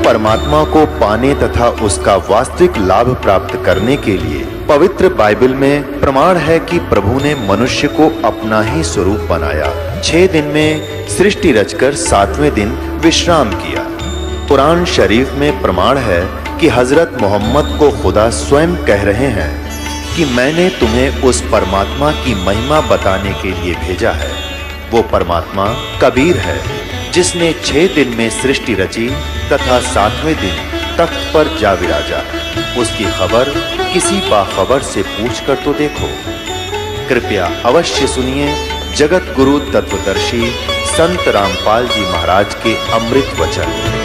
परमात्मा को पाने तथा उसका वास्तविक लाभ प्राप्त करने के लिए पवित्र बाइबल में प्रमाण है कि प्रभु ने मनुष्य को अपना ही स्वरूप बनाया। 6 दिन में सृष्टि रचकर 7वें दिन विश्राम किया। कुरान शरीफ में प्रमाण है कि हजरत मोहम्मद को खुदा स्वयं कह रहे हैं कि मैंने तुम्हें उस परमात्मा की महिमा बताने के लिए भेजा है। वो परमात्मा कबीर है जिसने 6 दिन में सृष्टि रची तथा 7वें दिन तख्त पर जा विराजा। उसकी खबर किसी बाखबर से पूछकर तो देखो। कृपया अवश्य सुनिए जगत गुरु तत्वदर्शी संत रामपाल जी महाराज के अमृत वचन।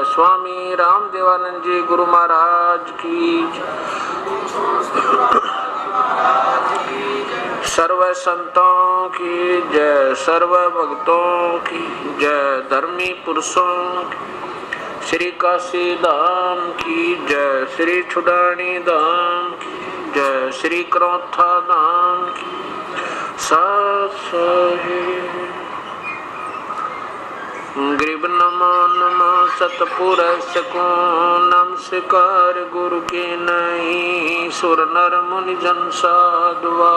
स्वामी रामदेवानंद जी गुरु महाराज की। सर्व संतों की जय, सर्व भक्तों की जय, धर्मी पुरुषों की, श्री काशी धाम की जय, श्री छुडानी धाम की जय, श्री क्रोथा धाम की साथ गरीब नमो नमो सतपुरुष को नमस्कार गुरु के नहीं। सुर नर मुनि जन साधुआ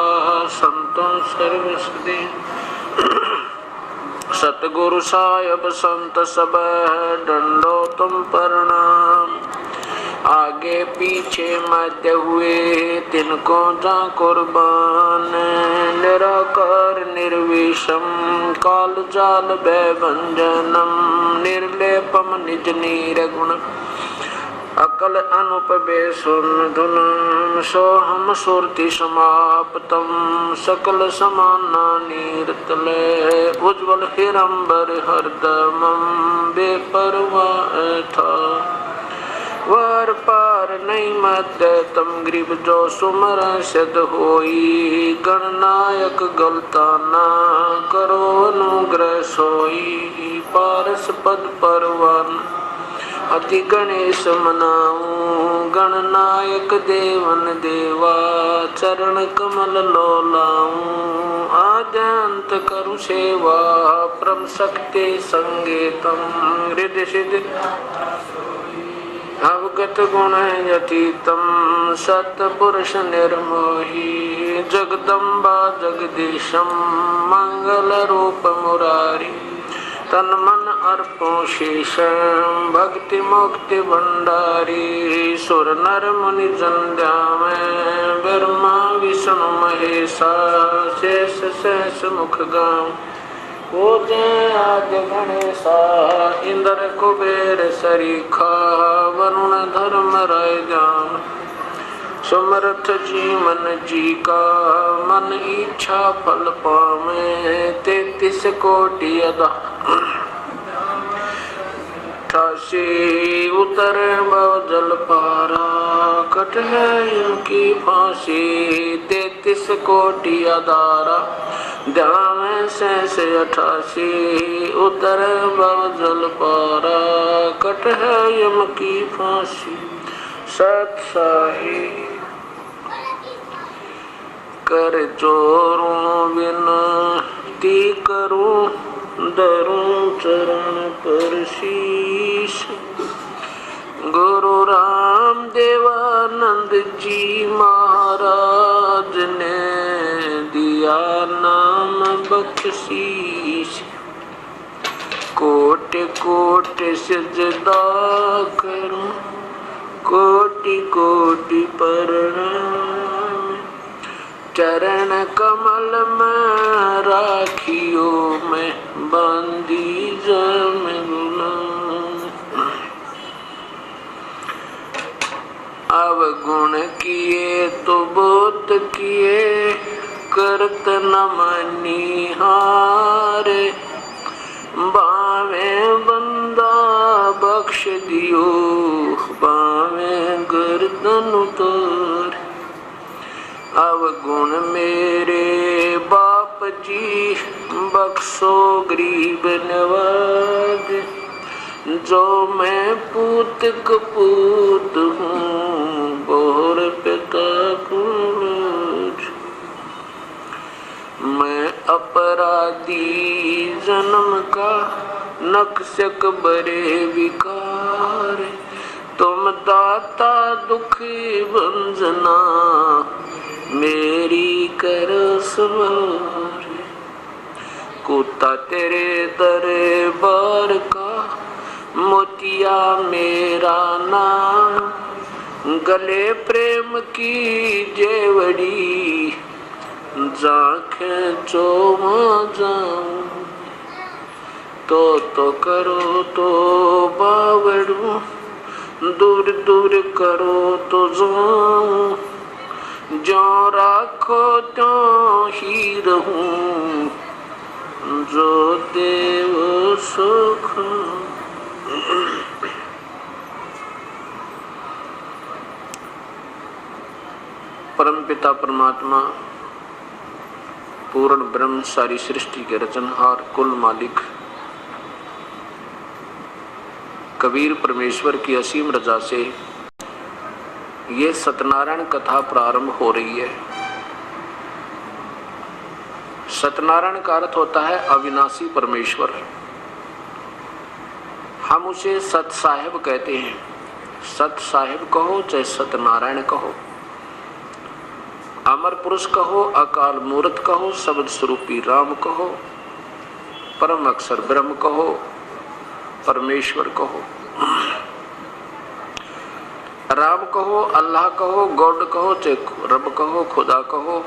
संतों सर्वसदे सतगुरु साहिब संत सब डंडो तुम प्रणाम। आगे पीछे मध्य हुए तिनको जा कुर्बान। निराकार निर्विषम काल जाल भयभंजनम। निर्लेपम निज नीरगुण अकल अनुपबे सुन धुनम। सोहम सुरति समाप्तम सकल समाना नीरतले। उज्ज्वल हिरंबर हरदमम बेपरवाह था। वार पार नहीं मध्य तम ग्रीब जो सुमर सिद्ध होई। गणनायक गलता ना करो अनुग्रह सोई। पारस पद परवन अति गणेश मनाऊं। गणनायक देवन देवा चरण कमल लोलाऊं। आद्यंत करु सेवा परम शक्ति संगीतम। हृदय सिद्ध अवगत गुण यतीतम सतपुरुष निर्मोही। जगदम्बा जगदीशम मंगल रूप मुरारी। तन मन अर्पो शेषम भक्ति मुक्ति भंडारी। सुर नर मुनि जन ध्यान ब्रह्मा विष्णु महेशा। शेष शेष मुख गाम वो जय आद्य गणेशा। इंद्र कुबेर सरीखा वरुण धर्म राय जान। समर्थ जी मन जी का मन इच्छा फल पावे। 33 कोटि अदा 88 उतर भव जल पारा। कट है इनकी फांसी 33 कोटि अदारा। ध्यान से 88 उतर भव जल पारा। कट है यम की फांसी सत्साही। कर जोरूं विनती करूं धरूं चरण पर शीश। गुरु राम देवानंद जी महाराज ने दिया नाम बख्शीश। कोटि कोटि सिजदा करूं कोटि कोटि प्रणाम। चरण कमल में राखियो में बंदी अवगुण किए तो बहुत किए, करत न मनिहारे। बावे बंदा बख्श दियो, बावे गर्दन उतार। अवगुण मेरे बाप जी, बख्शो गरीब नवाज। जो मैं पूत कपूत हूँ, बोर पिता कुछ। मैं अपराधी जन्म का, नक्शक बड़े विकार। तुम दाता दुखी भंजना, मेरी करो सवार। कुत्ता तेरे दरबार का, मोतिया मेरा नाम। गले प्रेम की जेवड़ी, जाके जो वहाँ जाऊं। तो करो तो बावड़ू, दूर दूर करो तो जाऊं। जो राखो तो ही रहूं, जो देव सुख। परमपिता परमात्मा पूर्ण ब्रह्म, सारी सृष्टि के रचनहार, कुल मालिक कबीर परमेश्वर की असीम रजा से ये सत्यनारायण कथा प्रारंभ हो रही है। सत्यनारायण का अर्थ होता है अविनाशी परमेश्वर। हम उसे सत साहेब कहते हैं। सत साहेब कहो चाहे सत्यनारायण कहो, अमर पुरुष कहो, अकाल मूर्त कहो, शब्द स्वरूपी राम कहो, परम अक्षर ब्रह्म कहो, परमेश्वर कहो, राम कहो, अल्लाह कहो, गॉड कहो, चाहे रब कहो, खुदा कहो,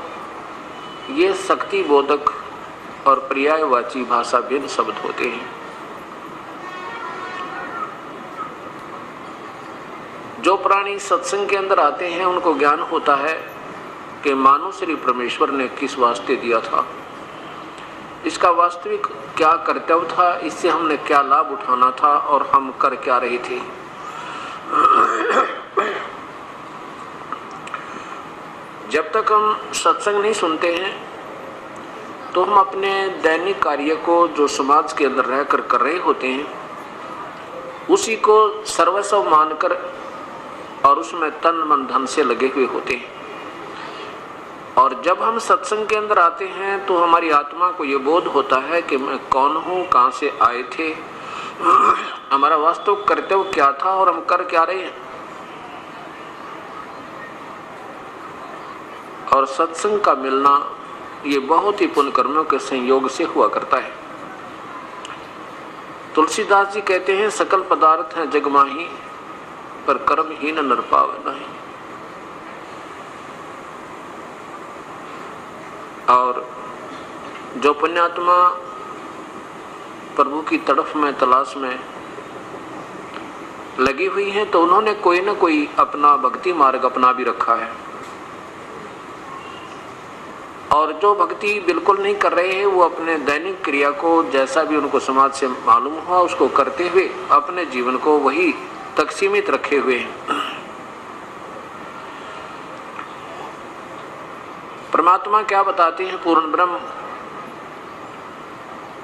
ये शक्ति बोधक और पर्यायवाची भाषा भिन्न शब्द होते हैं। जो प्राणी सत्संग के अंदर आते हैं उनको ज्ञान होता है कि मानो श्री परमेश्वर ने किस वास्ते दिया था, इसका वास्तविक क्या कर्तव्य था, इससे हमने क्या लाभ उठाना था और हम कर क्या रहे थे। जब तक हम सत्संग नहीं सुनते हैं तो हम अपने दैनिक कार्य को जो समाज के अंदर रहकर कर रहे होते हैं उसी को सर्वस्व मानकर और उसमें तन मन धन से लगे हुए होते हैं। और जब हम सत्संग के अंदर आते हैं तो हमारी आत्मा को ये बोध होता है कि मैं कौन हूँ, कहाँ से आए थे, हमारा वास्तविक कर्तव्य क्या था और हम कर क्या रहे हैं। और सत्संग का मिलना ये बहुत ही पुण्य कर्मों के संयोग से हुआ करता है। तुलसीदास जी कहते हैं सकल पदार्थ हैं जग माही, पर कर्महीन नर पावे नहीं। और जो पुण्यात्मा प्रभु की तड़फ में, तलाश में लगी हुई हैं तो उन्होंने कोई न कोई अपना भक्ति मार्ग अपना भी रखा है। और जो भक्ति बिल्कुल नहीं कर रहे हैं वो अपने दैनिक क्रिया को जैसा भी उनको समाज से मालूम हुआ उसको करते हुए अपने जीवन को वही तक सीमित रखे हुए हैं। परमात्मा क्या बताते हैं, पूर्ण ब्रह्म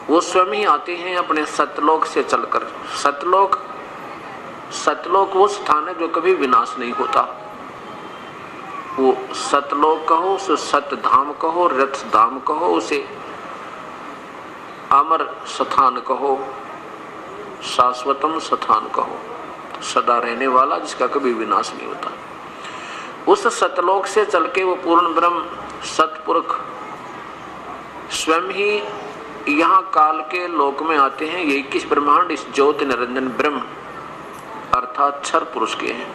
वो स्वयं ही आते हैं अपने सतलोक से चलकर। सतलोक वो स्थान है जो कभी विनाश नहीं होता। वो सतलोक कहो, उसे सतधाम कहो, रथ धाम कहो, उसे अमर स्थान कहो, शाश्वतम स्थान कहो, सदा रहने वाला जिसका कभी विनाश नहीं होता। उस सतलोक से चल के वो पूर्ण ब्रह्म सतपुरुष स्वयं ही यहाँ काल के लोक में आते हैं। ये 21 ब्रह्मांड इस ज्योति निरंजन ब्रह्म अर्थात क्षर पुरुष के हैं।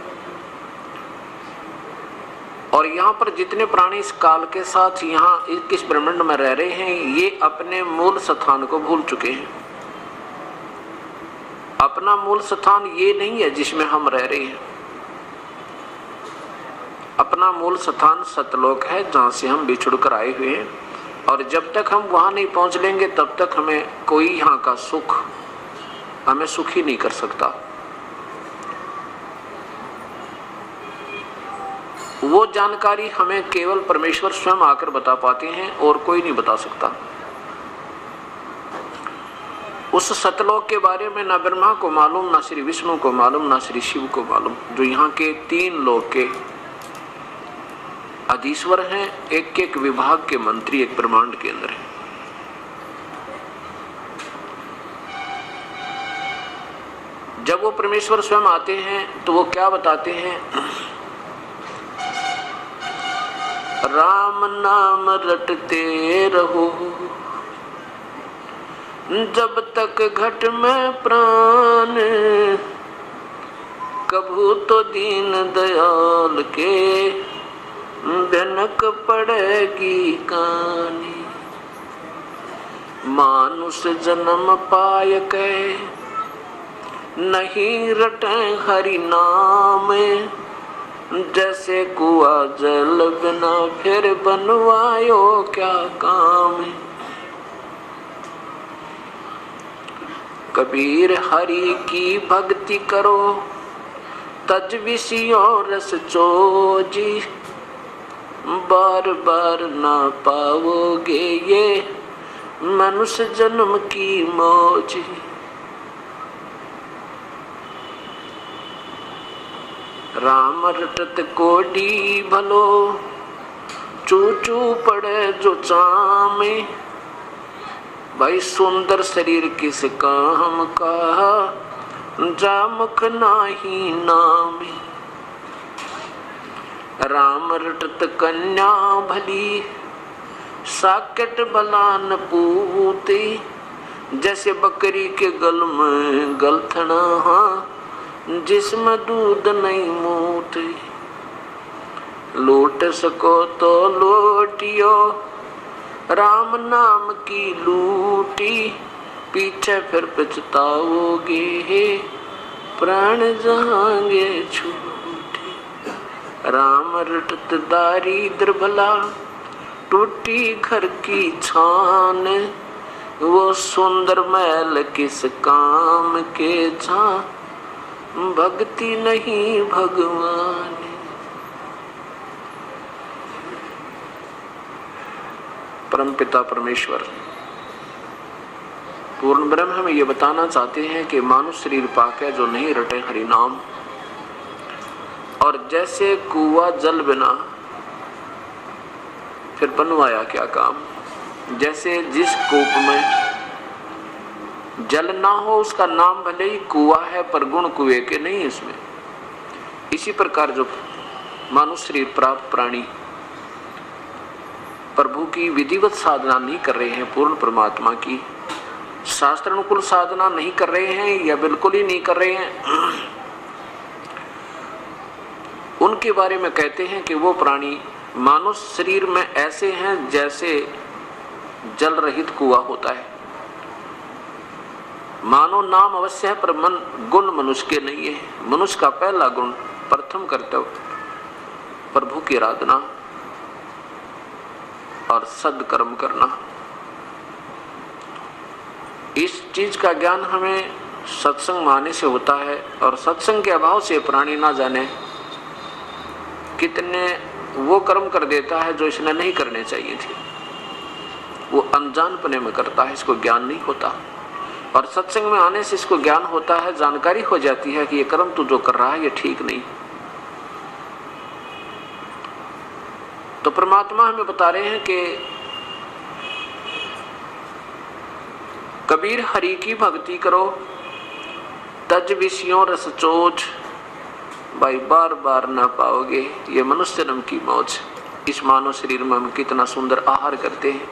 और यहाँ पर जितने प्राणी इस काल के साथ यहाँ 21 ब्रह्मांड में रह रहे हैं ये अपने मूल स्थान को भूल चुके हैं। अपना मूल स्थान ये नहीं है जिसमें हम रह रहे हैं। अपना मूल स्थान सतलोक है, जहाँ से हम बिछुड़ कर आए हुए हैं, और जब तक हम वहाँ नहीं पहुँच लेंगे तब तक हमें कोई यहाँ का सुख हमें सुखी नहीं कर सकता। वो जानकारी हमें केवल परमेश्वर स्वयं आकर बता पाते हैं और कोई नहीं बता सकता। उस सतलोक के बारे में ना ब्रह्मा को मालूम, ना श्री विष्णु को मालूम, ना श्री शिव को मालूम, जो यहाँ के 3 लोक के अधीश्वर हैं, एक एक विभाग के मंत्री एक ब्रह्मांड के अंदर है। जब वो परमेश्वर स्वयं आते हैं तो वो क्या बताते हैं? राम नाम रटते रहो जब तक घट में प्राण, कभू तो दीन दयाल के भनक पड़ेगी कानी। मानुष जन्म पाय के नहीं रटे हरि नाम, जैसे कुआ जल बिना फिर बनवायो क्या काम। कबीर हरि की भक्ति करो तज विषयों रस चोजी, बार बार ना पाओगे ये मनुष्य जन्म की मौज। राम रटत कोडी भलो, चू चू पड़े जो चामे। भाई सुंदर शरीर किस काम का, जामक नाही नामे। राम रटत कन्या भली, साकेट बलान पूते। जैसे बकरी के गल में गलथना, जिसमें दूध नहीं मूते। लूट सको तो लूटियो, राम नाम की लूटी। पीछे फिर पछताओगे, प्राण जाएंगे छूटे। राम रटत दारिद्र भला, टूटी घर की छान। वो सुंदर महल किस काम के, जहाँ भक्ति नहीं भगवान। परमपिता परमेश्वर पूर्ण ब्रह्म हमें ये बताना चाहते हैं कि मानुष शरीर पाके जो नहीं रटे हरि नाम। और जैसे कुआ जल बिना फिर बनवाया क्या काम। जैसे जिस कूप में जल ना हो, उसका नाम भले ही कुआ है पर गुण कुएं के नहीं है इसमें। इसी प्रकार जो मानुष शरीर प्राप्त प्राणी प्रभु की विधिवत साधना नहीं कर रहे हैं, पूर्ण परमात्मा की शास्त्र अनुकूल साधना नहीं कर रहे हैं या बिल्कुल ही नहीं कर रहे हैं, उनके बारे में कहते हैं कि वो प्राणी मानुष शरीर में ऐसे हैं जैसे जल रहित कुआं होता है। मानो नाम अवश्य है पर मन गुण मनुष्य के नहीं है। मनुष्य का पहला गुण प्रथम कर्तव्य प्रभु की आराधना और सद्कर्म करना। इस चीज का ज्ञान हमें सत्संग में आने से होता है, और सत्संग के अभाव से प्राणी ना जाने कितने वो कर्म कर देता है जो इसने नहीं करने चाहिए थे। वो अनजानपने में करता है, इसको ज्ञान नहीं होता। और सत्संग में आने से इसको ज्ञान होता है, जानकारी हो जाती है कि ये कर्म तू जो कर रहा है ये ठीक नहीं। तो परमात्मा हमें बता रहे हैं कि कबीर हरि की भक्ति करो तज विषयों रस चोच। भाई बार बार ना पाओगे ये मनुष्य जन्म की मौज। इस मानव शरीर में हम कितना सुंदर आहार करते हैं।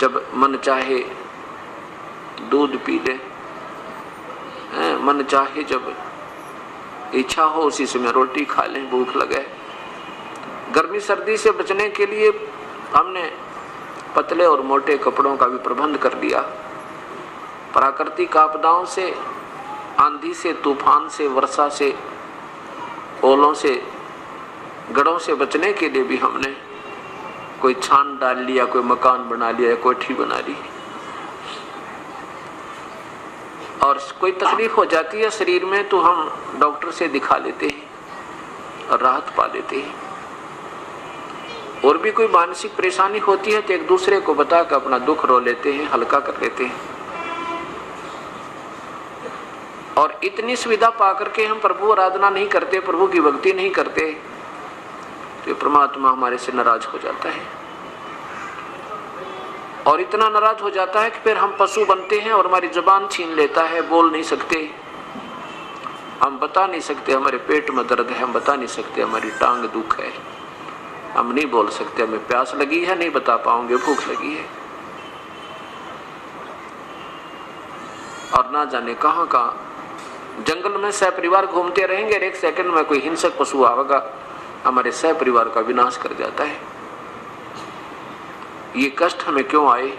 जब मन चाहे दूध पी ले, मन चाहे जब इच्छा हो उसी समय रोटी खा लें, भूख लगे। गर्मी सर्दी से बचने के लिए हमने पतले और मोटे कपड़ों का भी प्रबंध कर दिया। प्राकृतिक आपदाओं से, आंधी से, तूफान से, वर्षा से, ओलों से गढ़ों से बचने के लिए भी हमने कोई छान डाल लिया, कोई मकान बना लिया, कोठी बना ली, और कोई तकलीफ हो जाती है शरीर में तो हम डॉक्टर से दिखा लेते हैं और राहत पा लेते हैं। और भी कोई मानसिक परेशानी होती है तो एक दूसरे को बताकर अपना दुख रो लेते हैं, हल्का कर लेते हैं। और इतनी सुविधा पा करके हम प्रभु आराधना नहीं करते, प्रभु की भक्ति नहीं करते, तो परमात्मा हमारे से नाराज हो जाता है। और इतना नाराज हो जाता है कि फिर हम पशु बनते हैं और हमारी जुबान छीन लेता है, बोल नहीं सकते, हम बता नहीं सकते हमारे पेट में दर्द है, हम बता नहीं सकते हमारी टांग दुख है, हम नहीं बोल सकते हमें प्यास लगी है, नहीं बता पाओगे भूख लगी है। और ना जाने कहां कहां जंगल में सहपरिवार घूमते रहेंगे, एक सेकंड में कोई हिंसक पशु आएगा, हमारे सहपरिवार का विनाश कर जाता है। ये कष्ट हमें क्यों आए?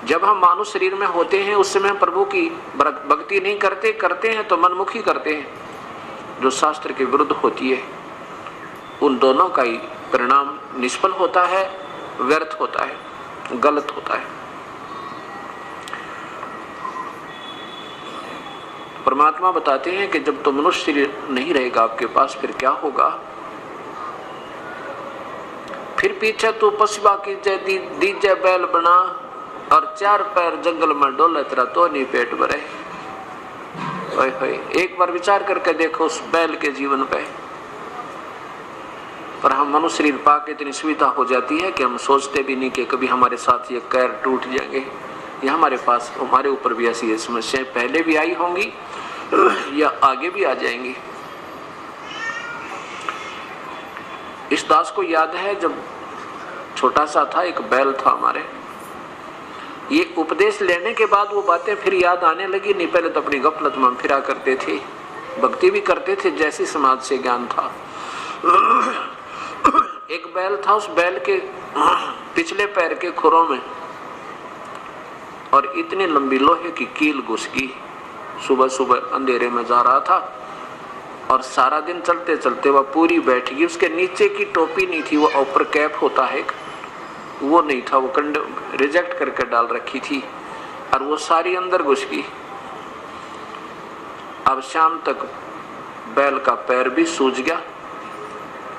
जब हम मानव शरीर में होते हैं उस समय प्रभु की भक्ति नहीं करते, करते हैं तो मनमुखी करते हैं, जो शास्त्र के विरुद्ध होती है। उन दोनों का ही परिणाम निष्फल होता है, व्यर्थ होता है, गलत होता है। परमात्मा बताते हैं कि जब तो मनुष्य शरीर नहीं रहेगा आपके पास, फिर क्या होगा? फिर पीछे तू पशुआ की जय दीजे बैल बना, और चार पैर जंगल में डोले तेरा तो नहीं पेट भरे। ओए होए, एक बार विचार करके देखो उस बैल के जीवन पे। पर हम मनुष्य शरीर पाके इतनी सुविधा हो जाती है कि हम सोचते भी नहीं कि कभी हमारे साथ ये कैर टूट जाएंगे, या हमारे पास हमारे ऊपर भी ऐसी समस्याएं पहले भी आई होंगी या आगे भी आ जाएंगी। इस दास को याद है जब छोटा सा था, एक बैल था हमारे, ये उपदेश लेने के बाद वो बातें फिर याद आने लगी। नहीं पहले तो अपनी गफलत में फिरा करते थे, भक्ति भी करते थे जैसी समाज से ज्ञान था। एक बैल था, उस बैल के पिछले पैर के खुरों में और इतनी लंबी लोहे की कील घुस गई। सुबह सुबह अंधेरे में जा रहा था और सारा दिन चलते चलते वह पूरी बैठ गई। उसके नीचे की टोपी नहीं थी, वो ऊपर कैप होता है वो नहीं था, वो रिजेक्ट करके डाल रखी थी और वो सारी अंदर घुस गई। अब शाम तक बैल का पैर भी सूज गया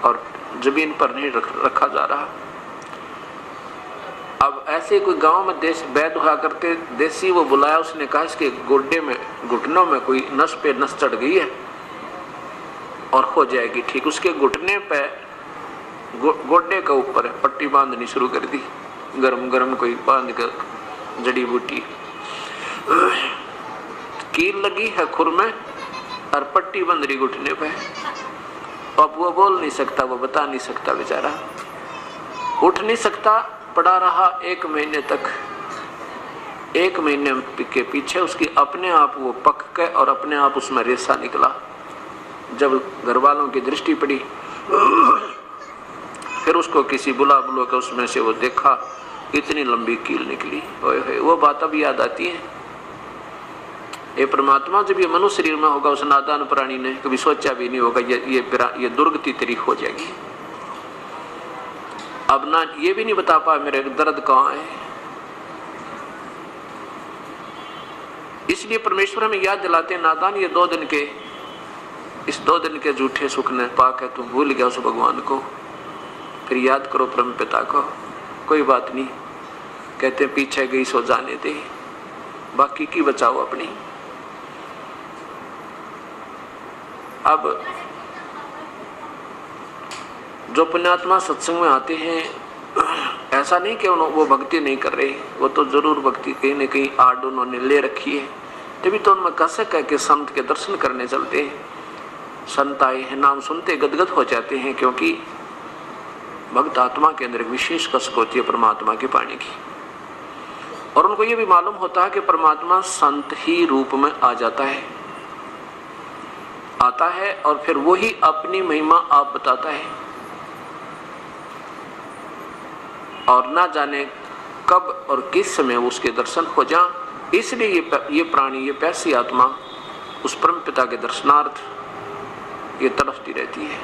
और जमीन पर नहीं रखा जा रहा। अब ऐसे कोई गांव में वैद्य हुआ करते देसी, वो बुलाया, उसने कहा इसके गोड्डे में घुटनों में कोई नस पे नस चढ़ गई है और हो जाएगी ठीक। उसके घुटने पे गोड्डे के ऊपर पट्टी बांधनी शुरू कर दी, गरम गरम कोई बांध कर जड़ी बूटी, कील लगी है खुर में और पट्टी बंध रही घुटने पे। अब वो बोल नहीं सकता, वो बता नहीं सकता, बेचारा उठ नहीं सकता, पड़ा रहा 1 महीने तक। 1 महीने के पीछे उसकी अपने आप वो पक के और अपने आप उसमें रेसा निकला। जब घर वालों की दृष्टि पड़ी फिर उसको किसी बुला के उसमें से वो देखा, इतनी लंबी कील निकली। ओए वो बात अब याद आती है। ये परमात्मा जब ये मनुष्य शरीर में होगा, उस नादान प्राणी ने कभी सोचा भी नहीं होगा ये दुर्गति तेरी हो जाएगी। अब ना ये भी नहीं बता पाया मेरे दर्द कहाँ है। इसलिए परमेश्वर हमें याद दिलाते हैं, नादान ये 2 दिन के, इस 2 दिन के झूठे सुख ने पाके तुम भूल गया उस भगवान को, फिर याद करो परम पिता को। कोई बात नहीं, कहते पीछे गई सो जाने दे, बाकी की बचाओ अपनी। अब जो पुण्यात्मा सत्संग में आते हैं, ऐसा नहीं कि वो भक्ति नहीं कर रहे, वो तो जरूर भक्ति कहीं न कहीं आड़ उन्होंने ले रखी है, तभी तो उनमें कसक है कि संत के दर्शन करने चलते हैं। संत आए हैं, नाम सुनते गदगद हो जाते हैं, क्योंकि भक्त आत्मा के अंदर विशेष कसक होती है परमात्मा की पाने की। और उनको ये भी मालूम होता है कि परमात्मा संत ही रूप में आ जाता है, आता है और फिर वो ही अपनी महिमा आप बताता है, और ना जाने कब और किस समय उसके दर्शन हो जाए। इसलिए ये प्राणी, ये प्यासी आत्मा उस परम पिता के दर्शनार्थ ये तड़फती रहती है।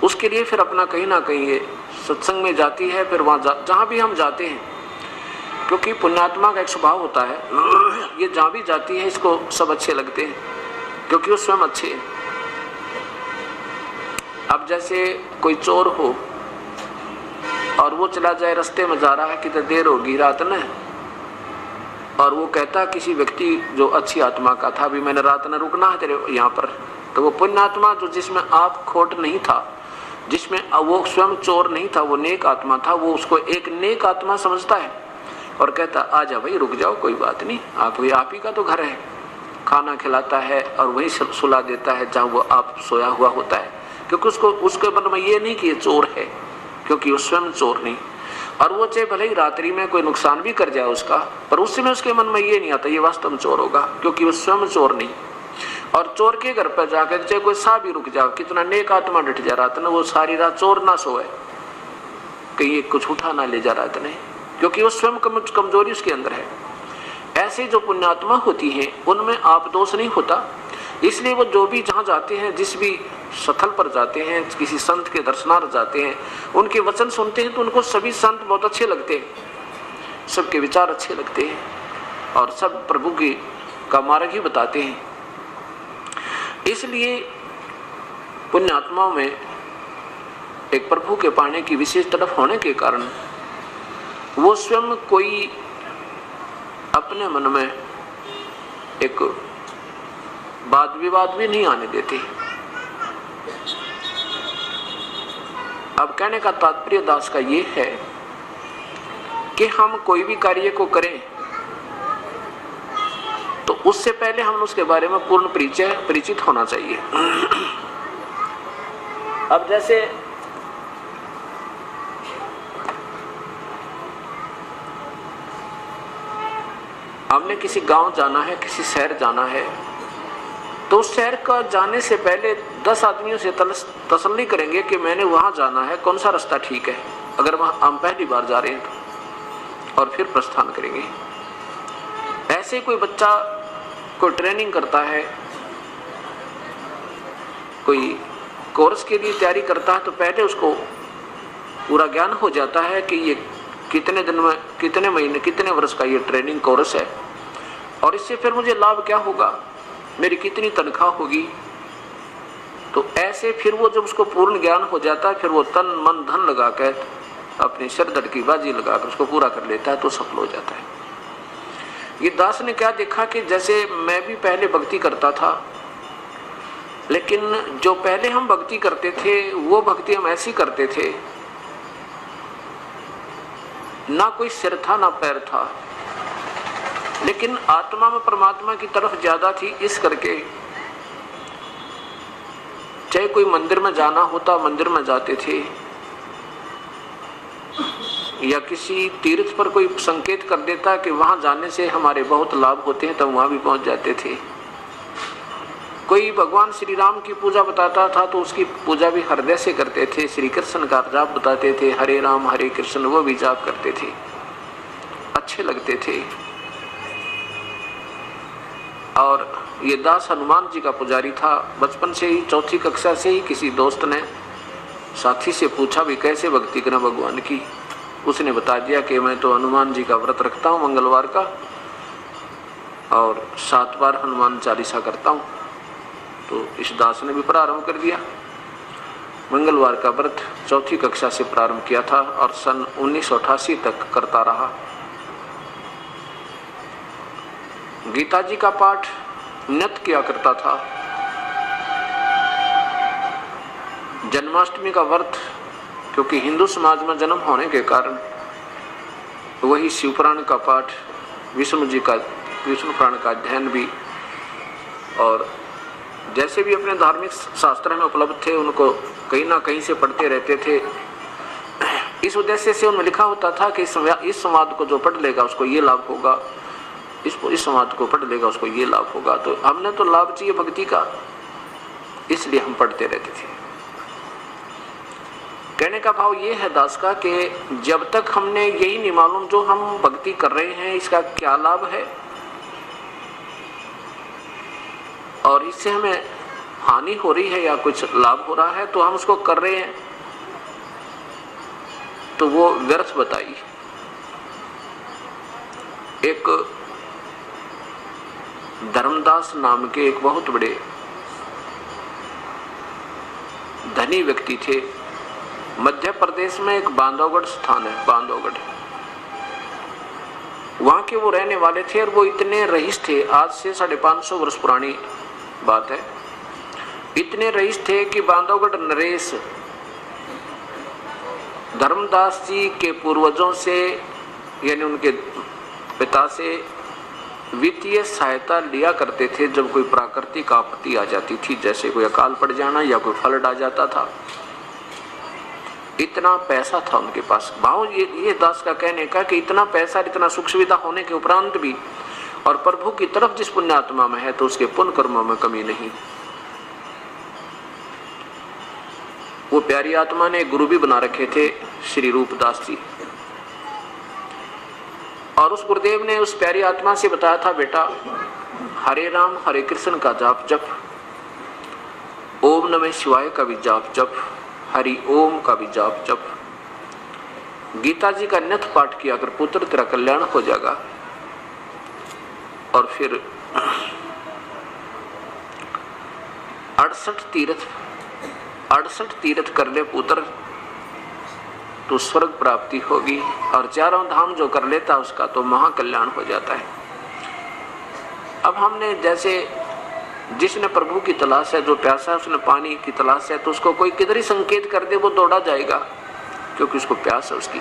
उसके लिए फिर अपना कहीं ना कहीं ये सत्संग में जाती है, फिर वहाँ जहाँ भी हम जाते हैं, क्योंकि पुण्यात्मा का एक स्वभाव होता है, ये जहाँ भी जाती है इसको सब अच्छे लगते हैं क्योंकि वो स्वयं अच्छे हैं। अब जैसे कोई चोर हो और वो चला जाए, रास्ते में जा रहा है, कितनी देर होगी, रात न, और वो कहता किसी व्यक्ति जो अच्छी आत्मा का था, अभी मैंने रात न रुकना है तेरे यहाँ पर, तो वो पुण्यात्मा जो जिसमें आप खोट नहीं था, जिसमें वो स्वयं चोर नहीं था, वो नेक आत्मा था, वो उसको एक नेक आत्मा समझता है और कहता आजा भाई रुक जाओ, कोई बात नहीं, आप ही का तो घर है। खाना खिलाता है और वही सुला देता है जहाँ वो आप सोया हुआ होता है, क्योंकि उसके मन में ये नहीं कि ये चोर है, क्योंकि वो स्वयं चोर नहीं। और वो चाहे भले ही रात्रि में कोई नुकसान भी कर जाए उसका, पर उस समय उसके मन में ये नहीं आता ये वास्तव में चोर होगा, क्योंकि वो स्वयं चोर नहीं। और चोर के घर पर जाकर चाहे कोई सा भी रुक जाओ, कितना नेक आत्मा डट जा रात ना, वो सारी रात चोर ना सोए, कहीं कुछ उठा ना ले जा रात नहीं, क्योंकि वो स्वयं कमजोरी उसके अंदर है। ऐसे जो पुण्यात्मा होती हैं उनमें आप दोष नहीं होता, इसलिए वो जो भी जहाँ जाते हैं, जिस भी स्थल पर जाते हैं, किसी संत के दर्शनार्थ जाते हैं, उनके वचन सुनते हैं तो उनको सभी संत बहुत अच्छे लगते हैं, सबके विचार अच्छे लगते हैं और सब प्रभु की का मार्ग ही बताते हैं। इसलिए पुण्यात्माओं में एक प्रभु के पाने की विशेष तरफ होने के कारण वो स्वयं कोई अपने मन में एक वाद विवाद भी नहीं आने देते। अब कहने का तात्पर्य दास का ये है कि हम कोई भी कार्य को करें तो उससे पहले हम उसके बारे में पूर्ण परिचित होना चाहिए। अब जैसे हमने किसी गांव जाना है, किसी शहर जाना है, तो उस शहर का जाने से पहले 10 आदमियों से तसल्ली करेंगे कि मैंने वहां जाना है, कौन सा रास्ता ठीक है, अगर वहां हम पहली बार जा रहे हैं तो, और फिर प्रस्थान करेंगे। ऐसे कोई बच्चा कोई ट्रेनिंग करता है, कोई कोर्स के लिए तैयारी करता है, तो पहले उसको पूरा ज्ञान हो जाता है कि ये कितने दिन में, कितने महीने, कितने वर्ष का ये ट्रेनिंग कोर्स है और इससे फिर मुझे लाभ क्या होगा, मेरी कितनी तनख्वाह होगी। तो ऐसे फिर वो जब उसको पूर्ण ज्ञान हो जाता है, फिर वो तन मन धन लगा कर अपनी सिरदर्द की बाजी लगाकर उसको पूरा कर लेता है तो सफल हो जाता है। ये दास ने क्या देखा कि जैसे मैं भी पहले भक्ति करता था, लेकिन जो पहले हम भक्ति करते थे वो भक्ति हम ऐसी करते थे, ना कोई सिर था ना पैर था, लेकिन आत्मा में परमात्मा की तरफ ज्यादा थी। इस करके चाहे कोई मंदिर में जाना होता मंदिर में जाते थे, या किसी तीर्थ पर कोई संकेत कर देता कि वहां जाने से हमारे बहुत लाभ होते हैं, तब वहां भी पहुंच जाते थे। कोई भगवान श्री राम की पूजा बताता था तो उसकी पूजा भी हृदय से करते थे। श्री कृष्ण का जाप बताते थे, हरे राम हरे कृष्ण, वो भी जाप करते थे, अच्छे लगते थे। और ये दास हनुमान जी का पुजारी था। बचपन से ही, चौथी कक्षा से ही किसी दोस्त ने साथी से पूछा भी कैसे भक्ति करें भगवान की। उसने बता दिया कि मैं तो हनुमान जी का व्रत रखता हूँ मंगलवार का, और 7 बार हनुमान चालीसा करता हूँ। तो इस दास ने भी प्रारंभ कर दिया। मंगलवार का व्रत चौथी कक्षा से प्रारंभ किया था और सन 1988 तक करता रहा। गीता जी का पाठ नित्य किया करता था। जन्माष्टमी का व्रत, क्योंकि हिंदू समाज में जन्म होने के कारण वही शिवपुराण का पाठ, विष्णु पुराण का अध्ययन भी, और जैसे भी अपने धार्मिक शास्त्र में उपलब्ध थे उनको कहीं ना कहीं से पढ़ते रहते थे। इस उद्देश्य से उनमें लिखा होता था कि इस संवाद को जो पढ़ लेगा उसको ये लाभ होगा, इस संवाद को पढ़ लेगा उसको ये लाभ होगा। तो हमने तो लाभ चाहिए भक्ति का, इसलिए हम पढ़ते रहते थे। कहने का भाव ये है दास का कि जब तक हमने यही नहीं मालूम जो हम भक्ति कर रहे हैं इसका क्या लाभ है और इससे हमें हानि हो रही है या कुछ लाभ हो रहा है तो हम उसको कर रहे हैं तो वो व्यर्थ बताई। एक धर्मदास नाम के एक बहुत बड़े धनी व्यक्ति थे। मध्य प्रदेश में एक बांधवगढ़ स्थान है, बांधवगढ़, वहां के वो रहने वाले थे और वो इतने रईस थे, आज से 550 वर्ष पुरानी बात है, इतने रईस थे कि बांधवगढ़ नरेश धर्मदास जी के पूर्वजों से यानी उनके पिता से वित्तीय सहायता लिया करते थे जब कोई प्राकृतिक आपत्ति आ जाती थी, जैसे कोई अकाल पड़ जाना या कोई फ्लड आ जाता था। इतना पैसा था उनके पास। भाव ये दास का कहने का कि इतना पैसा, इतना सुख सुविधा होने के उपरांत भी और प्रभु की तरफ जिस पुण्यात्मा में है तो उसके पुण्य कर्मों में कमी नहीं। वो प्यारी आत्मा ने गुरु भी बना रखे थे, श्री रूपदास जी, और उस गुरुदेव ने उस प्यारी आत्मा से बताया था, बेटा हरे राम हरे कृष्ण का जाप जप, ओम नमः शिवाय का भी जाप जप, हरि ओम का भी जाप जप, गीता जी का नित्य पाठ किया अगर पुत्र तेरा कल्याण हो जाएगा। और फिर 68 तीर्थ कर ले पुत्र तो स्वर्ग प्राप्ति होगी, और चारों धाम जो कर लेता उसका तो महाकल्याण हो जाता है। अब हमने जैसे जिसने प्रभु की तलाश है, जो प्यासा है उसने पानी की तलाश है, तो उसको कोई किधर ही संकेत कर दे वो दौड़ा जाएगा क्योंकि उसको प्यास है उसकी,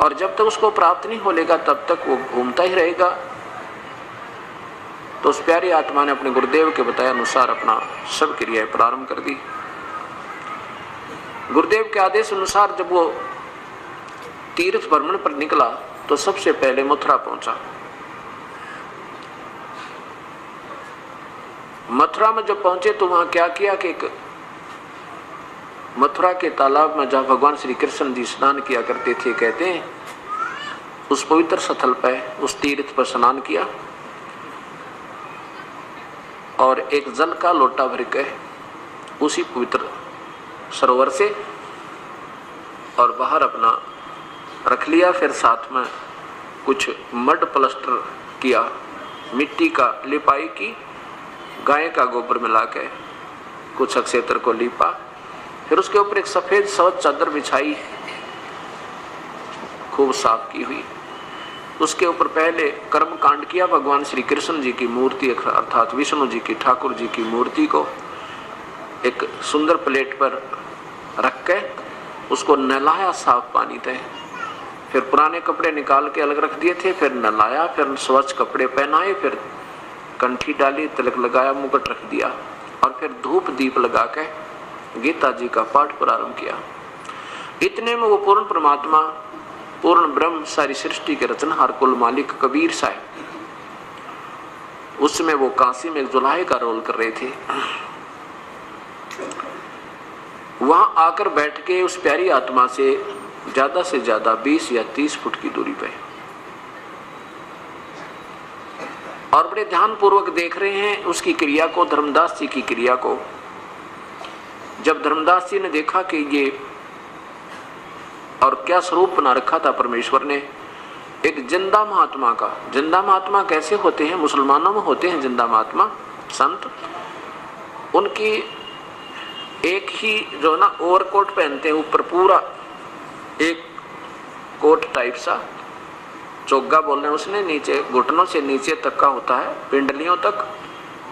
और जब तक उसको प्राप्त नहीं हो लेगा तब तक वो घूमता ही रहेगा। तो उस प्यारी आत्मा ने अपने गुरुदेव के बताए अनुसार अपना सब क्रियाएं प्रारंभ कर दी। गुरुदेव के आदेश अनुसार जब वो तीर्थ भ्रमण पर निकला तो सबसे पहले मथुरा पहुंचा। मथुरा में जब पहुंचे तो वहां क्या किया कि एक मथुरा के तालाब में जहां भगवान श्री कृष्ण जी स्नान किया करते थे, कहते हैं उस पवित्र स्थल पर उस तीर्थ पर स्नान किया और एक जल का लोटा भर के उसी पवित्र सरोवर से और बाहर अपना रख लिया। फिर साथ में कुछ मड प्लास्टर किया, मिट्टी का लिपाई की, गाय का गोबर मिला के कुछ अक्षेत्र को लीपा, फिर उसके ऊपर एक सफेद स्वच्छ चादर बिछाई, खूब साफ की हुई। उसके ऊपर पहले कर्म कांड किया, भगवान श्री कृष्ण जी की मूर्ति अर्थात विष्णु जी की, ठाकुर जी की मूर्ति को एक सुंदर प्लेट पर रख के उसको नहलाया साफ पानी से, फिर पुराने कपड़े निकाल के अलग रख दिए थे, फिर नहलाया, फिर स्वच्छ कपड़े पहनाए, फिर कंठी डाली, तिलक लगाया, मुकुट रख दिया और फिर धूप दीप लगा के गीता जी का पाठ प्रारंभ किया। इतने में वो पूर्ण परमात्मा, पूर्ण ब्रह्म, सारी सृष्टि के रचनहार, कुल मालिक कबीर साहब, उसमें वो काशी में एक जुलाहे का रोल कर रहे थे, वहां आकर बैठ के उस प्यारी आत्मा से ज्यादा 20 या 30 फुट की दूरी पे और बड़े ध्यान पूर्वक देख रहे हैं उसकी क्रिया को, धर्मदास जी की क्रिया को। जब धर्मदास जी ने देखा कि ये और क्या स्वरूप बना रखा था परमेश्वर ने, एक जिंदा महात्मा का। जिंदा महात्मा कैसे होते हैं? मुसलमानों में होते हैं जिंदा महात्मा संत, उनकी एक ही जो ना ओवरकोट पहनते हैं, ऊपर पूरा एक कोट टाइप सा, चोगा बोल रहे हैं उसने, नीचे घुटनों से नीचे तक का होता है, पिंडलियों तक,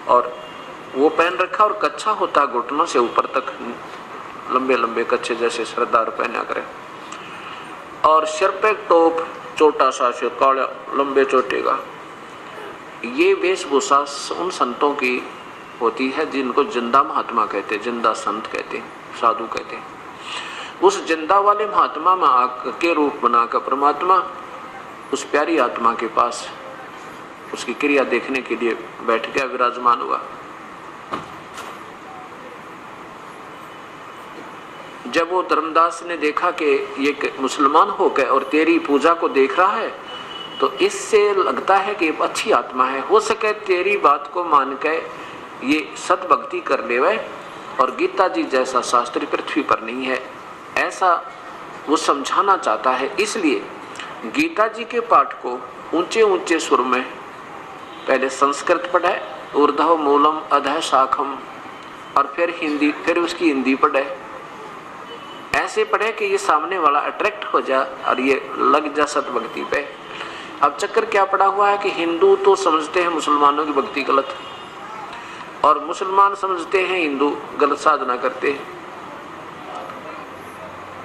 और वो पहन रखा, और कच्छा होता है घुटनों से ऊपर तक, लंबे लंबे कच्छे जैसे सरदार पहना करे, और सिर पे टोप छोटा सा से काला लंबे चोटे का। ये वेशभूषा उन संतों की होती है जिनको जिंदा महात्मा कहते हैं, जिंदा संत कहते हैं, साधु कहते हैं। उस जिंदा वाले महात्मा में के रूप बनाकर परमात्मा उस प्यारी आत्मा के पास उसकी क्रिया देखने के लिए बैठ गया, विराजमान हुआ। जब वो धर्मदास ने देखा कि ये मुसलमान हो गए और तेरी पूजा को देख रहा है, तो इससे लगता है कि अच्छी आत्मा है, हो सके तेरी बात को मान के ये सत भक्ति कर लेवे और गीता जी जैसा शास्त्री पृथ्वी पर नहीं है, ऐसा वो समझाना चाहता है। इसलिए गीता जी के पाठ को ऊंचे ऊंचे सुर में पहले संस्कृत पढ़े, ऊर्ध्व मूलम अधः शाखम, और फिर हिंदी, फिर उसकी हिंदी पढ़े। ऐसे पढ़े कि ये सामने वाला अट्रैक्ट हो जाए और ये लग जा सत भक्ति पे। अब चक्कर क्या पड़ा हुआ है कि हिंदू तो समझते हैं मुसलमानों की भक्ति गलत, और मुसलमान समझते हैं हिंदू गलत साधना करते हैं,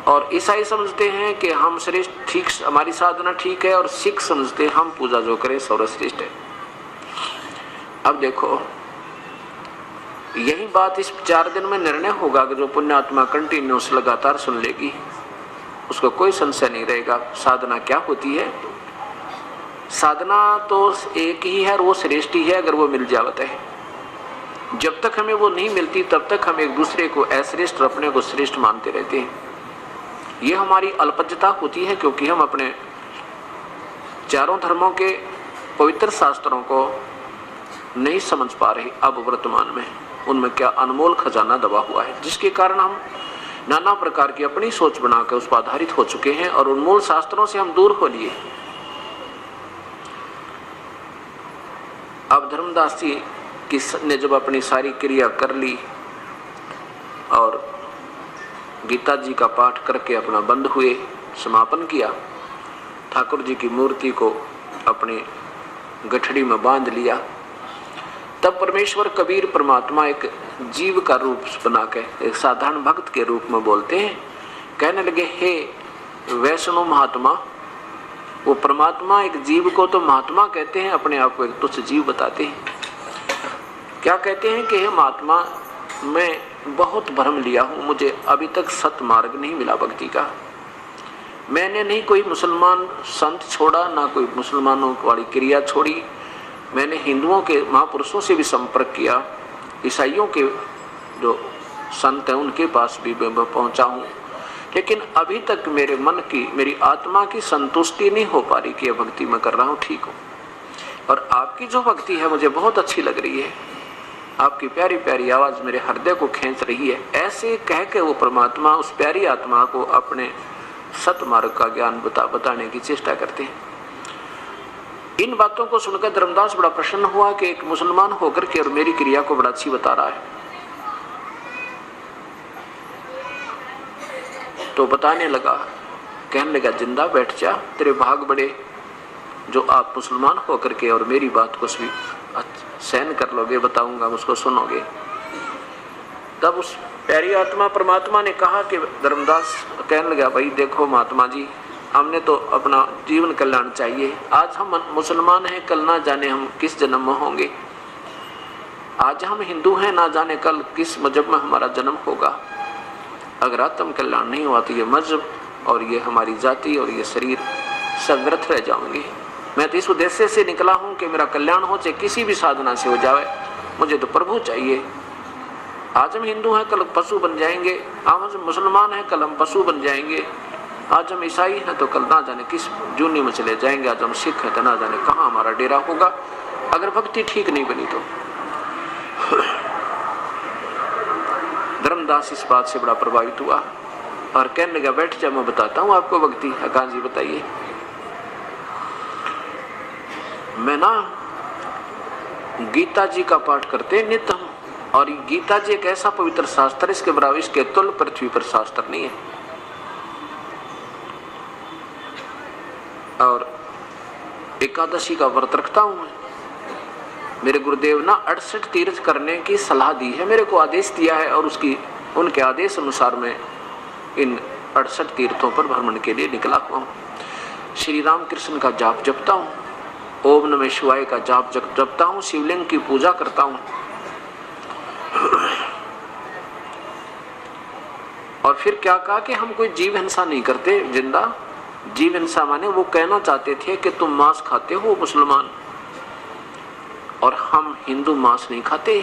और ईसाई समझते हैं कि हम श्रेष्ठ, ठीक हमारी साधना ठीक है, और सिख समझते हैं हम पूजा जो करें सर्वश्रेष्ठ है। अब देखो, यही बात इस 4 दिन में निर्णय होगा कि जो पुण्यात्मा कंटिन्यूस लगातार सुन लेगी उसको कोई संशय नहीं रहेगा साधना क्या होती है। साधना तो एक ही है और वो श्रेष्ठ ही है अगर वो मिल जावत है। जब तक हमें वो नहीं मिलती तब तक हम एक दूसरे को अश्रेष्ठ और अपने को श्रेष्ठ मानते रहते हैं। ये हमारी अल्पज्ञता होती है क्योंकि हम अपने चारों धर्मों के पवित्र शास्त्रों को नहीं समझ पा रहे। अब वर्तमान में उनमें क्या अनमोल खजाना दबा हुआ है, जिसके कारण हम नाना प्रकार की अपनी सोच बनाकर उस पर आधारित हो चुके हैं और उन्मोल शास्त्रों से हम दूर हो लिए। अब धर्मदास जी ने जब अपनी सारी क्रिया कर ली और गीता जी का पाठ करके अपना बंद हुए, समापन किया, ठाकुर जी की मूर्ति को अपनी गठड़ी में बांध लिया, तब परमेश्वर कबीर परमात्मा एक जीव का रूप बना के एक साधारण भक्त के रूप में बोलते हैं। कहने लगे, हे वैष्णव महात्मा, वो परमात्मा एक जीव को तो महात्मा कहते हैं, अपने आप को एक तुच्छ जीव बताते हैं। क्या कहते हैं कि हे महात्मा, मैं बहुत भ्रम लिया हूँ, मुझे अभी तक सत मार्ग नहीं मिला भक्ति का। मैंने नहीं कोई मुसलमान संत छोड़ा, ना कोई मुसलमानों वाली क्रिया छोड़ी। मैंने हिंदुओं के महापुरुषों से भी संपर्क किया, ईसाइयों के जो संत हैं उनके पास भी मैं पहुंचा हूँ, लेकिन अभी तक मेरे मन की, मेरी आत्मा की संतुष्टि नहीं हो पा रही कि यह भक्ति मैं कर रहा हूँ ठीक हो। और आपकी जो भक्ति है मुझे बहुत अच्छी लग रही है, आपकी प्यारी प्यारी आवाज मेरे हृदय को खींच रही है। ऐसे कह के वो परमात्मा उस प्यारी आत्मा को अपने सत मार्ग का ज्ञान बताने की चेष्टा करते हैं। इन बातों को सुनकर धर्मदास बड़ा प्रसन्न हुआ कि एक मुसलमान होकर के और मेरी क्रिया को बड़ा अच्छी बता रहा है। तो बताने लगा, कहने लगा, जिंदा बैठ जा, तेरे भाग बड़े जो आप मुसलमान होकर के और मेरी बात को सहन कर लोगे, बताऊंगा उसको सुनोगे। तब उस प्यारी आत्मा परमात्मा ने कहा कि धर्मदास कहने लगा, भाई देखो महात्मा जी, हमने तो अपना जीवन कल्याण चाहिए। आज हम मुसलमान हैं, कल ना जाने हम किस जन्म में होंगे। आज हम हिंदू हैं, ना जाने कल किस मजहब में हमारा जन्म होगा। अगर आत्म कल्याण नहीं हुआ तो ये मजहब और ये हमारी जाति और ये शरीर सब व्यर्थ रह जाएंगे। मैं तो इस उद्देश्य से निकला हूँ कि मेरा कल्याण हो, चाहे किसी भी साधना से हो जाए, मुझे तो प्रभु चाहिए। आज हम हिंदू हैं, कल पशु बन जाएंगे। आज हम मुसलमान हैं, कल हम पशु बन जाएंगे। आज हम ईसाई हैं तो कल ना जाने किस जूनी में चले जाएंगे। आज हम सिख हैं तो ना जाने कहाँ हमारा डेरा होगा, अगर भक्ति ठीक नहीं बनी तो। धर्मदास इस बात से बड़ा प्रभावित हुआ और कहने लगा, बैठ जा, मैं बताता हूँ आपको भक्ति। कहाँ जी बताइए। मैं ना गीता जी का पाठ करते नित्य हूँ, और गीता जी एक ऐसा पवित्र शास्त्र, इसके बराबर, इसके तुल्य पृथ्वी पर शास्त्र नहीं है। और एकादशी का व्रत रखता हूँ मैं। मेरे गुरुदेव ना 68 तीर्थ करने की सलाह दी है, मेरे को आदेश दिया है, और उनके आदेश अनुसार मैं इन 68 तीर्थों पर भ्रमण के लिए निकला हुआ हूँ। श्री राम कृष्ण का जाप जपता हूँ, ओम नमः शिवाय का जाप जपता हूँ, शिवलिंग की पूजा करता हूँ। और फिर क्या कहा कि हम कोई जीव हिंसा नहीं करते। जिंदा जीव हिंसा माने वो कहना चाहते थे कि तुम मांस खाते हो मुसलमान, और हम हिंदू मांस नहीं खाते।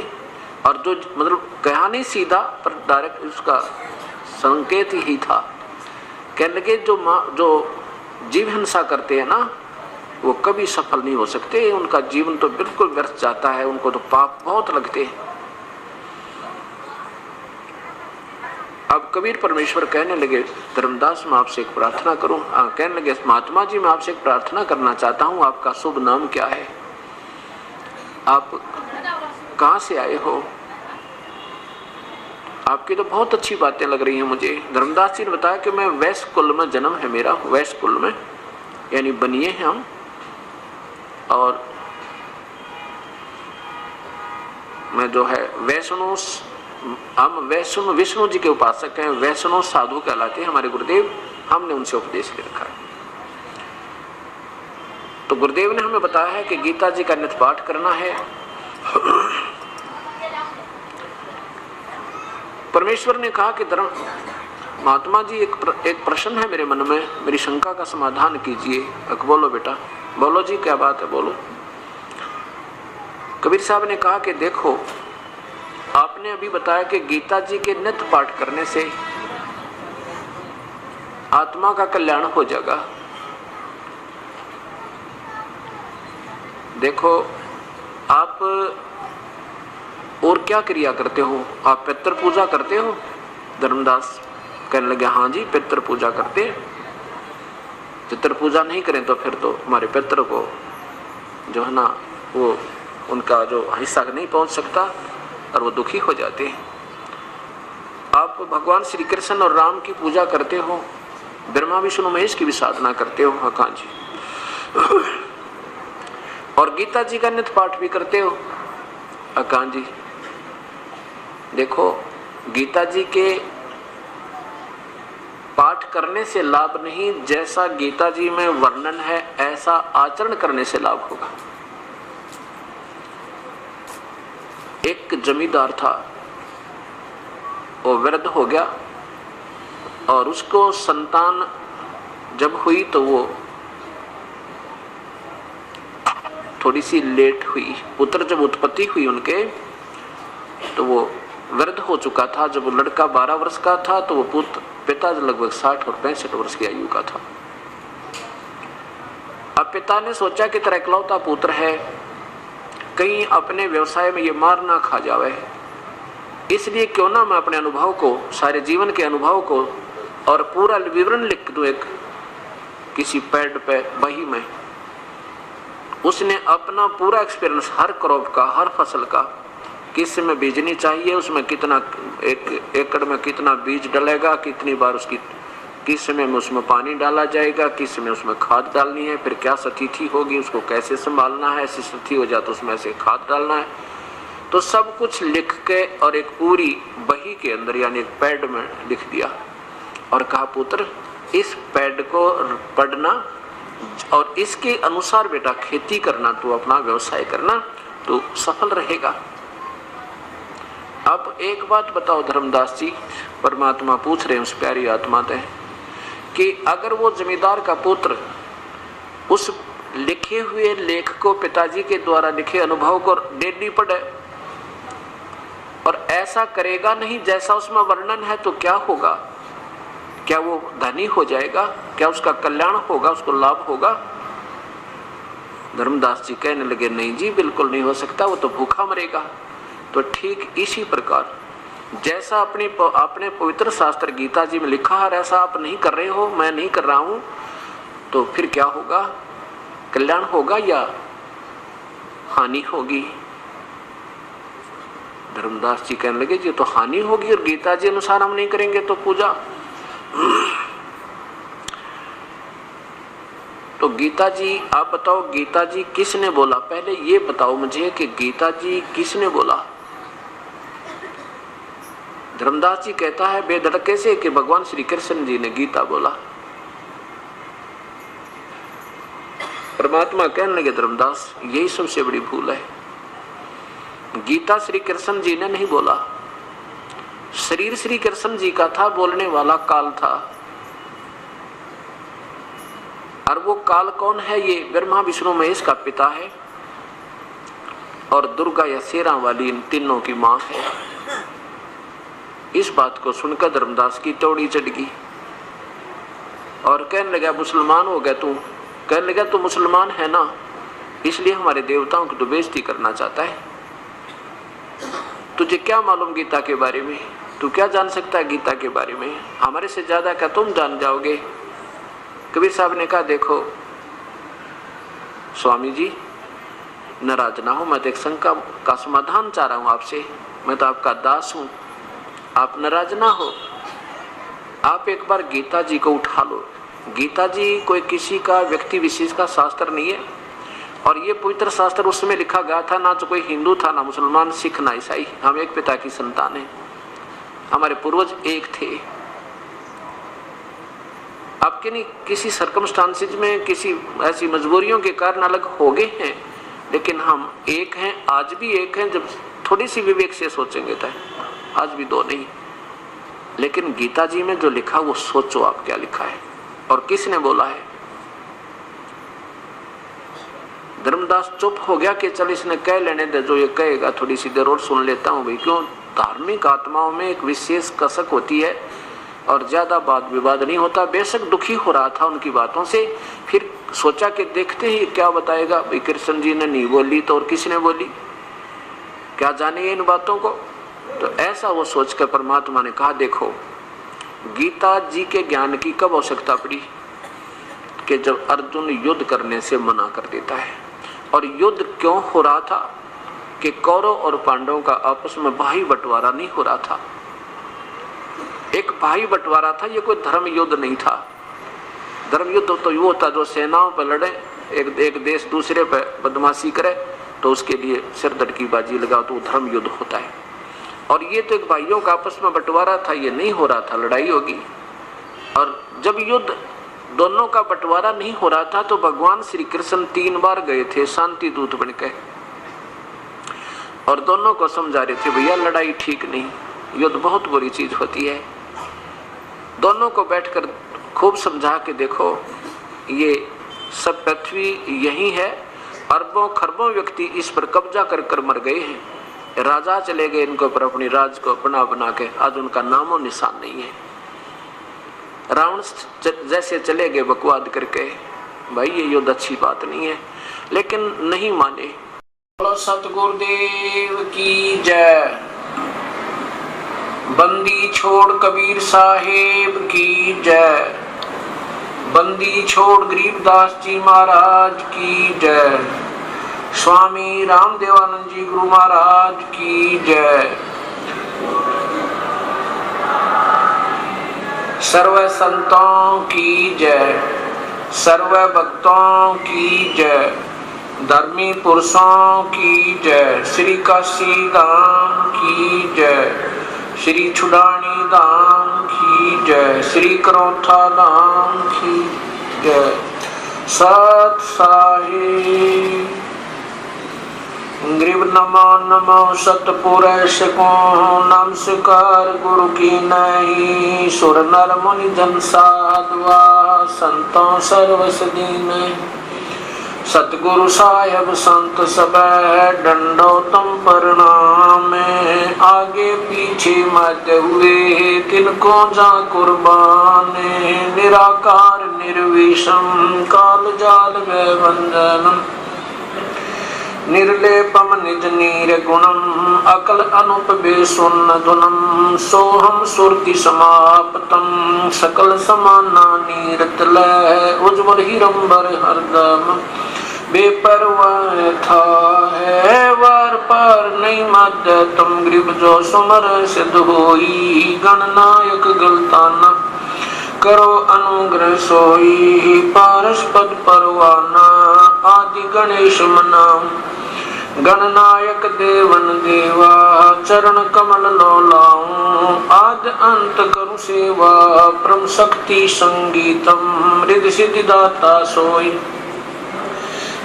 और जो मतलब कहा नहीं सीधा, पर डायरेक्ट उसका संकेत ही था। कहने लगे, जो जीव हिंसा करते हैं ना, वो कभी सफल नहीं हो सकते, उनका जीवन तो बिल्कुल व्यर्थ जाता है, उनको तो पाप बहुत लगते हैं। अब कबीर परमेश्वर कहने लगे, धर्मदास मैं आपसे एक प्रार्थना करूं। कहने लगे, महात्मा जी मैं आपसे एक प्रार्थना करना चाहता हूं, आपका शुभ नाम क्या है, आप कहां से आए हो, आपकी तो बहुत अच्छी बातें लग रही हैं मुझे। धर्मदास जी ने बताया कि मैं वैश्य कुल में जन्म है मेरा, वैश्य कुल में यानी बनिए हैं हम, और मैं जो है वैष्णव, हम वैष्णव विष्णु जी के उपासक हैं, वैष्णव साधु कहलाते हैं हमारे गुरुदेव, हमने उनसे उपदेश ले रखा है। तो गुरुदेव ने हमें बताया है कि गीता जी का नित्य पाठ करना है। परमेश्वर ने कहा कि धर्म महात्मा जी एक प्रश्न है मेरे मन में, मेरी शंका का समाधान कीजिए। बोलो बेटा, बोलो जी क्या बात है, बोलो। कबीर साहब ने कहा कि देखो, आपने अभी बताया कि गीता जी के नित्य पाठ करने से आत्मा का कल्याण हो जाएगा। देखो आप और क्या क्रिया करते हो, आप पितृ पूजा करते हो? धर्मदास कहने लगे, हाँ जी पितृ पूजा करते हैं। पितृ पूजा नहीं करें तो फिर तो हमारे पितृ को जो है ना वो उनका जो हिस्सा नहीं पहुंच सकता और वो दुखी हो जाते हैं। आप भगवान श्री कृष्ण और राम की पूजा करते हो, ब्रह्मा विष्णु महेश की भी साधना करते हो, हाँ जी, और गीता जी का नित्य पाठ भी करते हो, हाँ जी। देखो गीता जी के पाठ करने से लाभ नहीं, जैसा गीता जी में वर्णन है ऐसा आचरण करने से लाभ होगा। एक जमींदार था, वो वृद्ध हो गया और उसको संतान जब हुई तो वो थोड़ी सी लेट हुई। पुत्र जब उत्पत्ति हुई उनके तो वो वृद्ध हो चुका था। जब वो लड़का 12 वर्ष का था तो वो पिता लगभग 60 और 65 वर्ष की आयु का था। अब पिता ने सोचा कि तेरा इकलौता पुत्र है, कहीं अपने व्यवसाय में ये मार ना खा जावे, इसलिए क्यों ना मैं अपने अनुभव को, सारे जीवन के अनुभव को और पूरा विवरण लिख दूं एक किसी पैड पे बही में। उसने अपना पूरा एक्सपीरियंस हर क्रॉप का, हर फसल का, किस में बीजनी चाहिए, उसमें कितना, एक एकड़ में कितना बीज डलेगा, कितनी बार उसकी, किस समय में उसमें पानी डाला जाएगा, किस समय उसमें खाद डालनी है, फिर क्या स्थिति होगी, उसको कैसे संभालना है, ऐसी स्थिति हो जाए तो उसमें ऐसे खाद डालना है, तो सब कुछ लिख के और एक पूरी बही के अंदर यानी एक पैड में लिख दिया और कहा पुत्र इस पैड को पढ़ना और इसके अनुसार बेटा खेती करना, तो अपना व्यवसाय करना तो सफल रहेगा। अब एक बात बताओ धर्मदास जी, परमात्मा पूछ रहे हैं उस प्यारी आत्मा से कि अगर वो जमींदार का पुत्र उस लिखे हुए लेख को, पिताजी के द्वारा लिखे अनुभव को डेली पढ़े और ऐसा करेगा नहीं जैसा उसमें वर्णन है, तो क्या होगा? क्या वो धनी हो जाएगा? क्या उसका कल्याण होगा, उसको लाभ होगा? धर्मदास जी कहने लगे नहीं जी, बिल्कुल नहीं हो सकता, वो तो भूखा मरेगा। तो ठीक इसी प्रकार जैसा अपने पवित्र शास्त्र गीता जी में लिखा है ऐसा आप नहीं कर रहे हो, मैं नहीं कर रहा हूं, तो फिर क्या होगा? कल्याण होगा या हानि होगी? धर्मदास जी कहने लगे जी तो हानि होगी, और गीता जी अनुसार हम नहीं करेंगे तो पूजा। तो गीता जी आप बताओ, गीता जी किसने बोला? पहले ये बताओ मुझे कि गीता जी किसने बोला? धर्मदास जी कहता है बेधड़के से कि भगवान श्री कृष्ण जी ने गीता बोला। परमात्मा कहने लगे धर्मदास यही सबसे बड़ी भूल है, गीता श्री कृष्ण जी ने नहीं बोला, शरीर श्री कृष्ण जी का था, बोलने वाला काल था। और वो काल कौन है? ये ब्रह्मा विष्णु महेश का पिता है और दुर्गा या शेरा वाली इन तीनों की मां है। इस बात को सुनकर धर्मदास की तौड़ी चढ़ गई और कहने लगा मुसलमान हो गया तू? कहने लगा तू मुसलमान है ना, इसलिए हमारे देवताओं की तो बेइज्जती करना चाहता है। तुझे क्या मालूम गीता के बारे में? तू क्या जान सकता है गीता के बारे में, हमारे से ज्यादा क्या तुम जान जाओगे। कबीर साहब ने कहा देखो स्वामी जी नाराज ना हो, मैं तो एक शंका का समाधान चाह रहा हूं आपसे, मैं तो आपका दास हूं, आप नाराज ना हो। आप एक बार गीता जी को उठा लो। गीता जी कोई किसी का व्यक्ति विशेष का शास्त्र नहीं है, और ये पवित्र शास्त्र उस समय लिखा गया था, ना तो कोई हिंदू था, ना मुसलमान, सिख, ना ईसाई, हम एक पिता की संतान हैं, हमारे पूर्वज एक थे। आपके नहीं किसी सर्कमस्टांसेस में किसी ऐसी मजबूरियों के कारण अलग हो गए हैं, लेकिन हम एक हैं, आज भी एक हैं। जब थोड़ी सी विवेक से सोचेंगे तो आज भी दो नहीं। लेकिन गीता जी में जो लिखा वो सोचो आप क्या लिखा है और किसने बोला है। धर्मदास चुप हो गया कि चल इसने कह लेने दे, जो ये कहेगा थोड़ी सी देर और सुन लेता हूं भाई। क्यों, धार्मिक आत्माओं में एक विशेष कसक होती है और ज्यादा वाद विवाद नहीं होता। बेशक दुखी हो रहा था उनकी बातों से, फिर सोचा कि देखते ही क्या बताएगा भाई। कृष्ण जी ने नहीं बोली तो और किसने बोली, क्या जाने इन बातों को। तो ऐसा वो सोचकर परमात्मा ने कहा देखो गीता जी के ज्ञान की कब आवश्यकता पड़ी कि जब अर्जुन युद्ध करने से मना कर देता है। और युद्ध क्यों हो रहा था कि कौरव और पांडवों का आपस में भाई बंटवारा नहीं हो रहा था। एक भाई बंटवारा था, ये कोई धर्म युद्ध नहीं था। धर्म युद्ध तो वो होता जो सेनाओं पर लड़े, एक देश दूसरे पर बदमाशी करे तो उसके लिए सिरदर्द की बाजी लगाओ, तो धर्म युद्ध होता है। और ये तो एक भाइयों का आपस में बंटवारा था, ये नहीं हो रहा था लड़ाई होगी। और जब युद्ध दोनों का बंटवारा नहीं हो रहा था तो भगवान श्री कृष्ण 3 बार गए थे शांति दूत बनकर, और दोनों को समझा रहे थे भैया लड़ाई ठीक नहीं, युद्ध बहुत बुरी चीज होती है। दोनों को बैठकर खूब समझा के देखो ये सब पृथ्वी यही है, अरबों खरबों व्यक्ति इस पर कब्जा कर कर मर गए हैं, राजा चले गए इनके ऊपर अपनी राज को बना बना के, आज उनका नामो निशान नहीं है। रावण जैसे चले गए बकवाद करके, भाई ये युद्ध अच्छी बात नहीं है, लेकिन नहीं माने। बोलो सतगुरुदेव की जय। बंदी छोड़ कबीर साहेब की जय। बंदी छोड़ गरीबदास जी महाराज की जय। स्वामी रामदेवानंद जी गुरु महाराज की जय। सर्व संतों की जय, सर्व भक्तों की जय, धर्मी पुरुषों की जय, श्री काशी धाम की जय, श्री छुड़ानी धाम की जय, श्री करोथा धाम की जय। सत साहिब ग्रीव नमो नमो सतपुरुष को नमस्कार गुरु की नहीं। सुर नर मुनि जन साधुआ संतों सर्वसदी में। सतगुरु साहेब संत सब डंडो तुम प्रणाम। आगे पीछे मत हुए तिनको जा कुर्बान। निराकार निर्विषम काल जाल व वंदनम। निर्लेपम निज नीर गुणम अकल अनुप बेसुन्न धुनम। सोहम सुरति समाप्तम सकल समाना नीरतलय। उज्ज्वल हिरंबर हरदम बेपरवाह था है वार पार नहीं मध्य तुम। ग्रीब जो सुमर सिद्ध होई गणनायक गलताना। करो अनुग्रह सोई पारस पद परवाना। आदि गणेश मनाम गणनायक देवन देवा। चरण कमल लो लाऊं आद अंत करु सेवा। परम शक्ति संगीतम रिद्धि सिद्धि दाता सोई।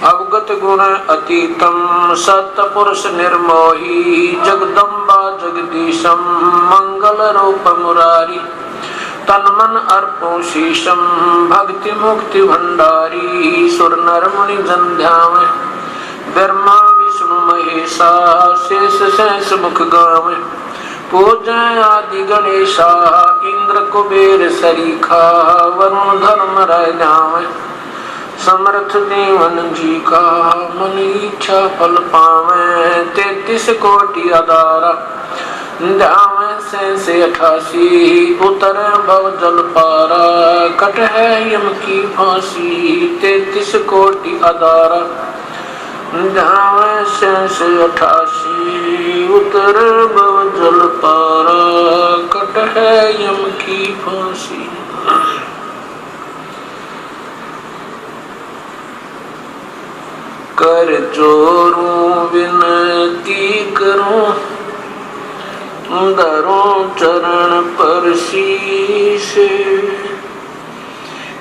अवगत गुण अतीतम सत्पुरुष निर्मोही। जगदम्बा जगदीशम मंगल रूप मुरारी। तन मन अर्पो शीशम भक्ति मुक्ति भंडारी। सुर नर मुनि जन ध्यान ब्रह्मा विष्णु महेशा। शेष शेष मुख गावे पूजय आदि गणेशा। इंद्र कुबेर सरीखा वरुण धर्म राय जावे। समर्थ देवन जी का मन इच्छा फल पावे। 33 कोटि अदारा ध्यावे से 88 उतर भव जल पारा, कट है यम की फांसी 33 कोटि अदारा। जावे से 88 उतर भव जल पारा, कट है यम की फांसी। कर जोरूं विनती करूं, धरूं चरण पर शीश।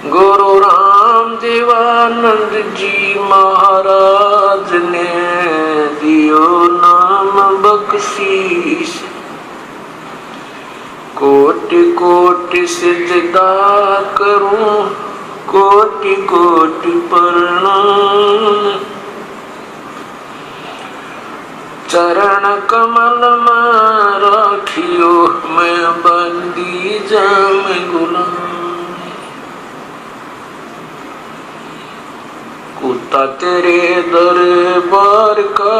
गुरु राम देवानंद जी महाराज ने दियो नाम बख्शीश। कोटि कोटि सिजदा करूं, कोटि कोटि प्रणाम। चरण कमल में राखियो, मैं बंदी जाम गुलाम। कुत्ता तेरे दरबार का,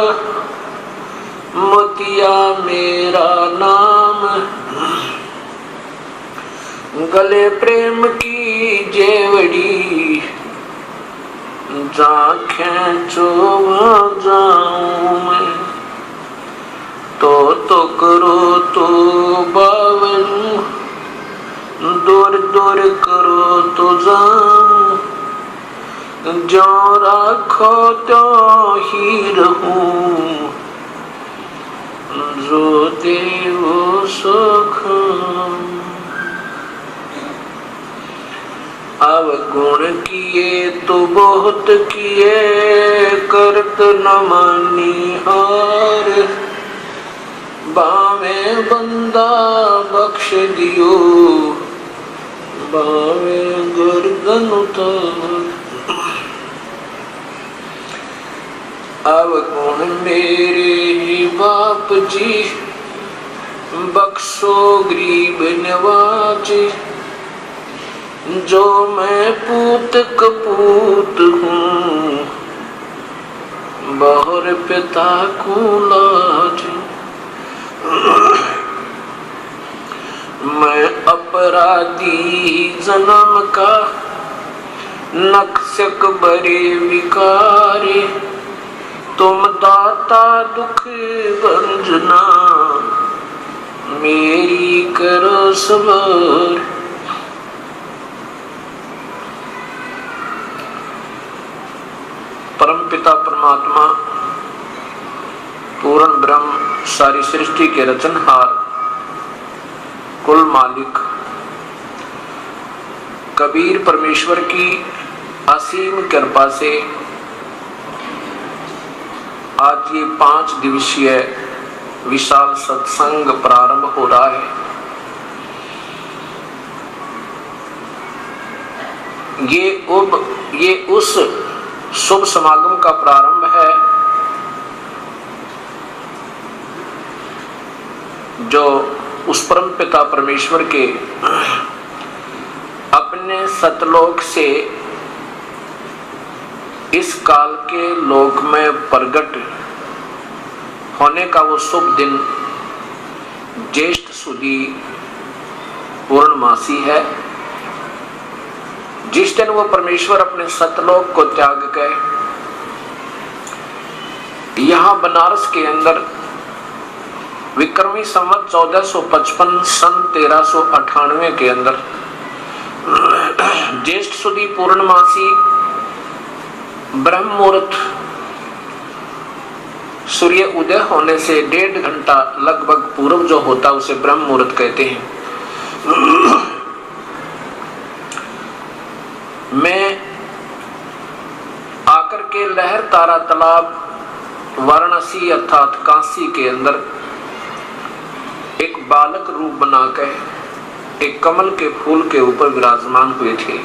मोतिया मेरा नाम। गले प्रेम की जेवड़ी, जा खेचो जाऊं मैं। तो करो तो बावनू, दूर दूर करो तो जाऊं। जो राखो तो ही रहूं, जो देवो सो खाऊं। अवगुण किए तो बहुत किए, करत न मानी हार। बावे बंदा बख्श दियो, बावे गर्दन उतार। अवगुण मेरे ही बाप जी, बख्शो गरीब नवाज। जो मैं पूत कपूत हूँ, बहुर पिता को लाज। मैं अपराधी जन्म का, नक्शक बरे विकारी। तुम दाता दुख भंजना, मेरी करो सवार। परमपिता परमात्मा पूर्ण ब्रह्म, सारी सृष्टि के रचनहार, कुल मालिक कबीर परमेश्वर की असीम कृपा से आज ये 5 दिवसीय विशाल सत्संग प्रारंभ हो रहा है। ये उस शुभ समागम का प्रारंभ है जो उस परम पिता परमेश्वर के अपने सतलोक से इस काल के लोक में प्रकट होने का वो शुभ दिन ज्येष्ठ सुदी पूर्णमासी है, जिस दिन वो परमेश्वर अपने सतलोक को त्याग कर यहाँ बनारस के अंदर विक्रमी संवत 1455 सन 1398 के अंदर ज्येष्ठ सुदी पूर्णमासी ब्रह्म मुहूर्त सूर्य उदय होने से 1.5 घंटा लगभग पूर्व जो होता उसे ब्रह्म मुहूर्त कहते हैं। मैं आकर के लहर तारा तालाब वाराणसी अर्थात काशी के अंदर एक बालक रूप बनाकर एक कमल के फूल के ऊपर विराजमान हुए थे।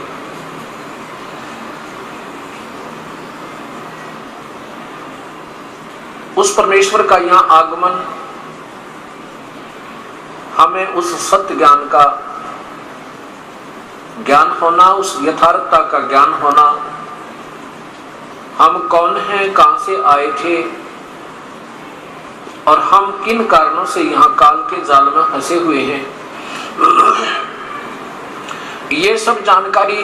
उस परमेश्वर का यहाँ आगमन हमें उस सत्य ज्ञान का ज्ञान होना, उस यथार्थता का ज्ञान होना, हम कौन हैं, कहां से आए थे और हम किन कारणों से यहाँ काल के जाल में फंसे हुए हैं, ये सब जानकारी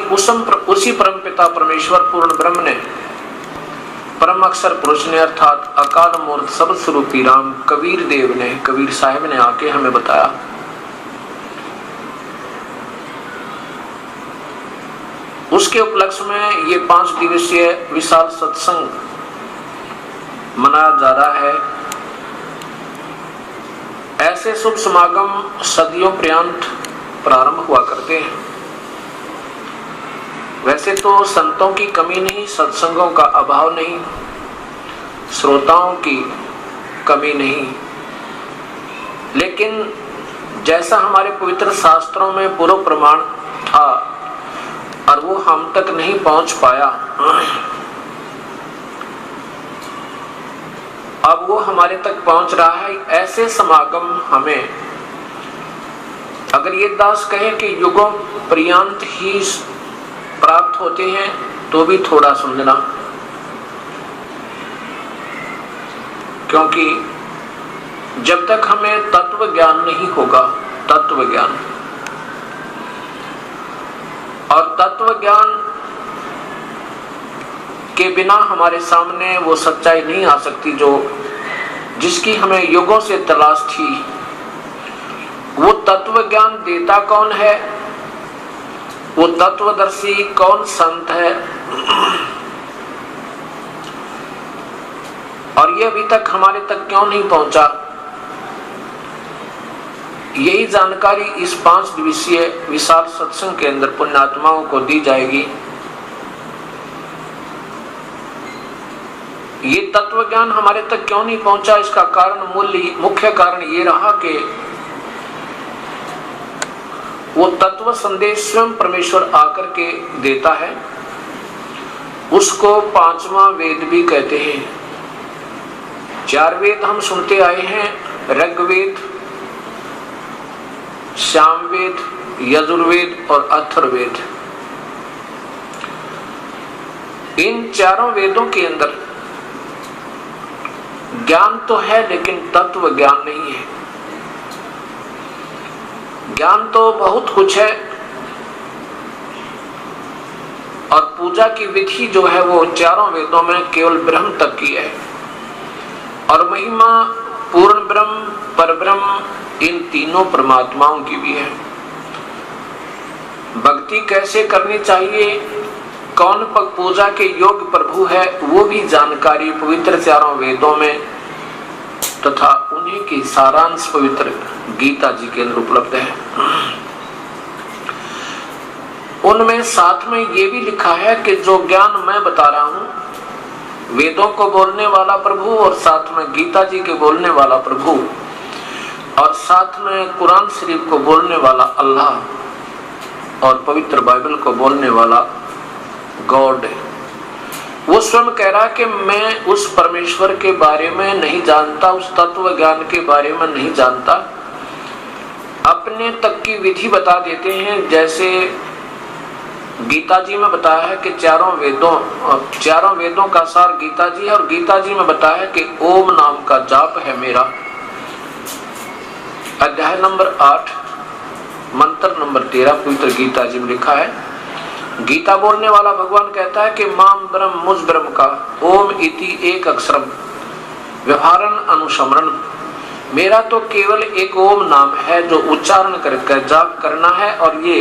उसी परमपिता परमेश्वर पूर्ण ब्रह्म ने, परम अक्षर पुरुष ने, अर्थात अकाल मूर्त सब स्वरूपी राम कबीर देव ने, कबीर साहिब ने आके हमें बताया। उसके उपलक्ष्य में ये 5 दिवसीय विशाल सत्संग मनाया जा रहा है। ऐसे शुभ समागम सदियों पर्यंत प्रारंभ हुआ करते हैं। वैसे तो संतों की कमी नहीं, सत्संगों का अभाव नहीं, श्रोताओं की कमी नहीं, लेकिन जैसा हमारे पवित्र शास्त्रों में पूर्व प्रमाण था और वो हम तक नहीं पहुंच पाया, अब वो हमारे तक पहुंच रहा है। ऐसे समागम हमें, अगर ये दास कहे कि युगों पर्यंत ही प्राप्त होते हैं, तो भी थोड़ा समझना, क्योंकि जब तक हमें तत्व ज्ञान नहीं होगा, तत्व ज्ञान, और तत्व ज्ञान के बिना हमारे सामने वो सच्चाई नहीं आ सकती जो जिसकी हमें युगों से तलाश थी। वो तत्व ज्ञान देता कौन है, वो तत्वदर्शी कौन संत है, और ये अभी तक हमारे तक क्यों नहीं पहुंचा, यही जानकारी इस 5 दिवसीय विशाल सत्संग के अंदर पुण्यात्माओं को दी जाएगी। ये तत्व ज्ञान हमारे तक क्यों नहीं पहुंचा, इसका कारण, मुख्य कारण ये रहा कि वो तत्व संदेश स्वयं परमेश्वर आकर के देता है। उसको 5वां वेद भी कहते हैं। 4 वेद हम सुनते आए हैं, ऋग्वेद, सामवेद, यजुर्वेद और अथर्ववेद। इन चारों वेदों के अंदर ज्ञान तो है, लेकिन तत्व ज्ञान नहीं है। ज्ञान तो बहुत कुछ है, और पूजा की विधि जो है वो चारों वेदों में केवल ब्रह्म तक की है, और महिमा पूर्ण ब्रह्म, परब्रह्म, इन तीनों परमात्माओं की भी है। भक्ति कैसे करनी चाहिए, कौन पूजा के योग्य प्रभु है, वो भी जानकारी पवित्र चारों वेदों में तथा उन्हीं की सारांश पवित्र गीता जी के अंदर उपलब्ध है। उनमें साथ में ये भी लिखा है कि जो ज्ञान मैं बता रहा हूं, वेदों को बोलने वाला प्रभु, और साथ में गीता जी के बोलने वाला प्रभु, और साथ में कुरान शरीफ को बोलने वाला अल्लाह, और पवित्र बाइबल को बोलने वाला गॉड है। वो स्वयं कह रहा है कि मैं उस परमेश्वर के बारे में नहीं जानता, उस तत्व ज्ञान के बारे में नहीं जानता। अपने तक की विधि बता देते हैं, जैसे गीता जी में बताया है कि चारों वेदों का सार गीता जी है, और गीता जी में बताया है कि ओम नाम का जाप है मेरा। अध्याय नंबर 8 मंत्र नंबर 13 पवित्र गीता जी में लिखा है। गीता बोलने वाला भगवान कहता है कि माम ब्रह्म मुझ ब्रह्म का ओम इति एक अक्षरम व्यवहारन अनुस्मरण, मेरा तो केवल एक ओम नाम है जो उच्चारण करके जाप करना है, और ये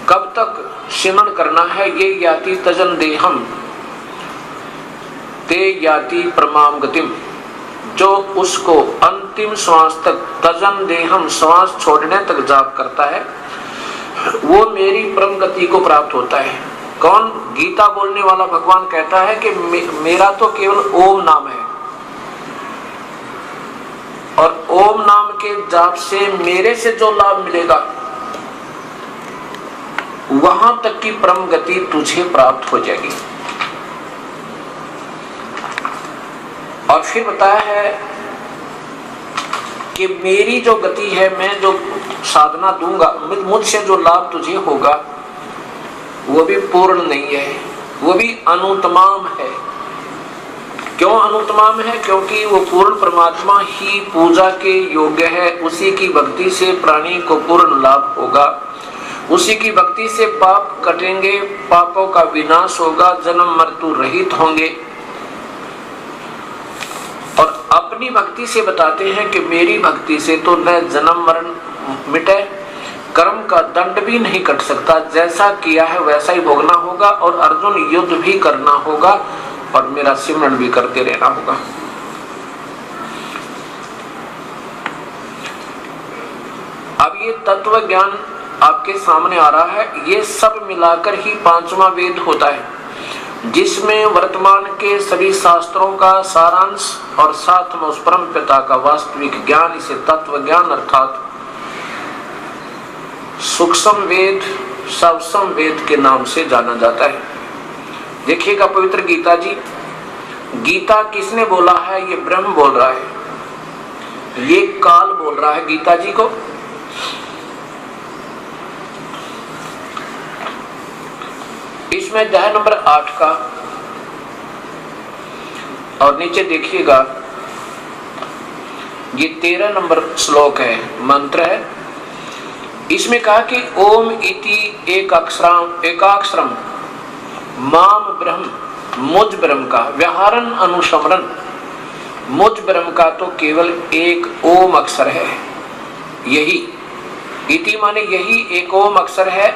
कब तक सिमरण करना है, ये याति तजन देहम ते याति परमाम गतिम, जो उसको अंतिम श्वास तक, तजन देहम श्वास छोड़ने तक जाप करता है, वो मेरी परम गति को प्राप्त होता है। कौन? गीता बोलने वाला भगवान कहता है कि मेरा तो केवल ओम नाम है, और ओम नाम के जाप से मेरे से जो लाभ मिलेगा, वहां तक की परम गति तुझे प्राप्त हो जाएगी। और फिर बताया है कि मेरी जो गति है, मैं जो साधना दूंगा, मुझसे जो लाभ तुझे होगा, वो भी पूर्ण नहीं है, वो भी अनुत्तम है। क्यों अनुत्तमाम है? क्योंकि वो पूर्ण परमात्मा ही पूजा के योग्य है। उसी की भक्ति से प्राणी को पूर्ण लाभ होगा, उसी की भक्ति से पाप कटेंगे, पापों का विनाश होगा, जन्म मृत्यु रहित होंगे। और अपनी भक्ति से बताते हैं कि मेरी भक्ति से तो न जन्म मरण मिटे, कर्म का दंड भी नहीं कट सकता, जैसा किया है वैसा ही भोगना होगा, और अर्जुन युद्ध भी करना होगा और मेरा सिमरन भी करते रहना होगा। अब ये तत्व ज्ञान आपके सामने आ रहा है। ये सब मिलाकर ही पांचवा वेद होता है, जिसमें वर्तमान के सभी शास्त्रों का सारांश और साथ में उस परम पिता का वास्तविक ज्ञान, इसे तत्व ज्ञान अर्थात सूक्ष्म वेद, सवसम वेद के नाम से जाना जाता है। देखिएगा पवित्र गीता जी, गीता किसने बोला है? ये ब्रह्म बोल रहा है, ये काल बोल रहा है गीता जी को। इसमें अध्याय नंबर 8 का और नीचे देखिएगा ये 13 नंबर श्लोक है, मंत्र है। इसमें कहा कि ओम इति एकाक्षरम माम ब्रह्म, मुझ ब्रह्म का व्यवहारन अनुसमरण, मुझ ब्रह्म का तो केवल एक ओम अक्षर है। यही इति माने यही एक ओम अक्षर है।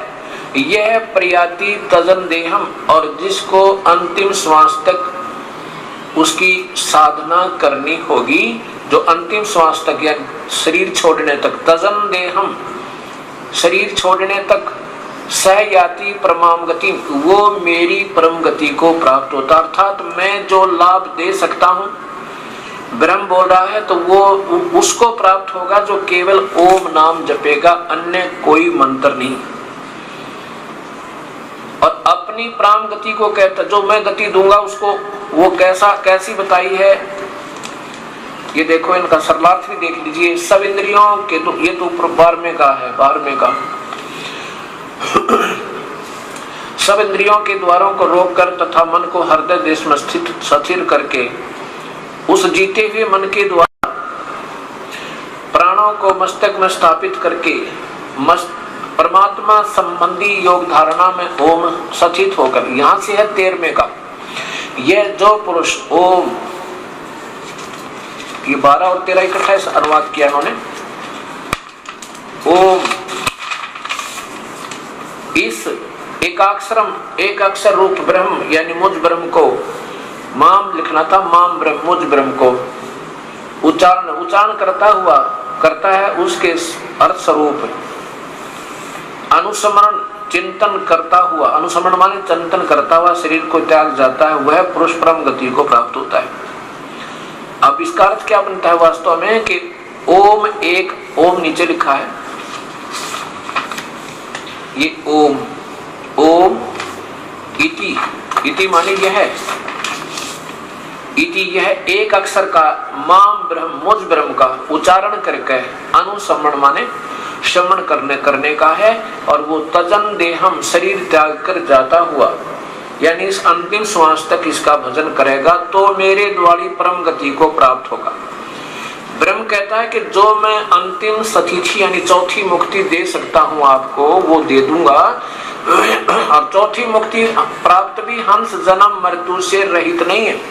यह प्रयाति तजन देहम, और जिसको अंतिम श्वास तक उसकी साधना करनी होगी, जो अंतिम श्वास तक या शरीर छोड़ने तक, तजन देहम शरीर छोड़ने तक, सहयाति परमाम गति, वो मेरी परम गति को प्राप्त होता। अर्थात मैं जो लाभ दे सकता हूँ, ब्रह्म बोल रहा है, तो वो उसको प्राप्त होगा जो केवल ओम नाम जपेगा, अन्य कोई मंत्र नहीं। और अपनी प्राण गति को कहता, जो मैं गति दूंगा उसको, वो कैसी बताई है? ये देखो, इनका सरलार्थ भी देख लीजिए। सब इंद्रियों के तो ये तो 12वें का है, 12वें का सब इंद्रियों के द्वारों को रोककर तथा मन को हृदय देश में स्थिर करके, उस जीते हुए मन के द्वारा प्राणों को मस्तक में स्थापित करके परमात्मा संबंधी योग धारणा में ओम स्थित होकर, यहां से है 13वें का, यह जो पुरुष ओम, ये 12 और 13 इकट्ठा अनुवाद किया उन्होंने। ओम, इस एकाक्षरम, एक अक्षर रूप ब्रह्म यानी मुझ ब्रह्म को, माम लिखना था, माम ब्रह्म, मुझ ब्रह्म को उच्चारण करता है उसके अर्थ स्वरूप, अनुस्मरण चिंतन करता हुआ, अनुस्मरण माने चिंतन करता हुआ शरीर को त्याग जाता है, वह पुरुष परम गति को प्राप्त होता है। अब इसका अर्थ क्या बनता है वास्तव में कि ओम, एक ओम नीचे लिखा है, ये ओम, ओम इति माने यह है, इति यह एक अक्षर का माम ब्रह्म, मुझ ब्रह्म का उच्चारण करके, अनुसमण माने श्रवण करने का है, और वो तजन देहम शरीर त्याग कर जाता हुआ, यानी इस अंतिम श्वास तक इसका भजन करेगा तो मेरे द्वारी परम गति को प्राप्त होगा। ब्रह्म कहता है कि जो मैं अंतिम सतीथि यानी चौथी मुक्ति दे सकता हूं आपको, वो दे दूंगा, और चौथी मुक्ति प्राप्त भी हंस जन्म मृत्यु से रहित नहीं है,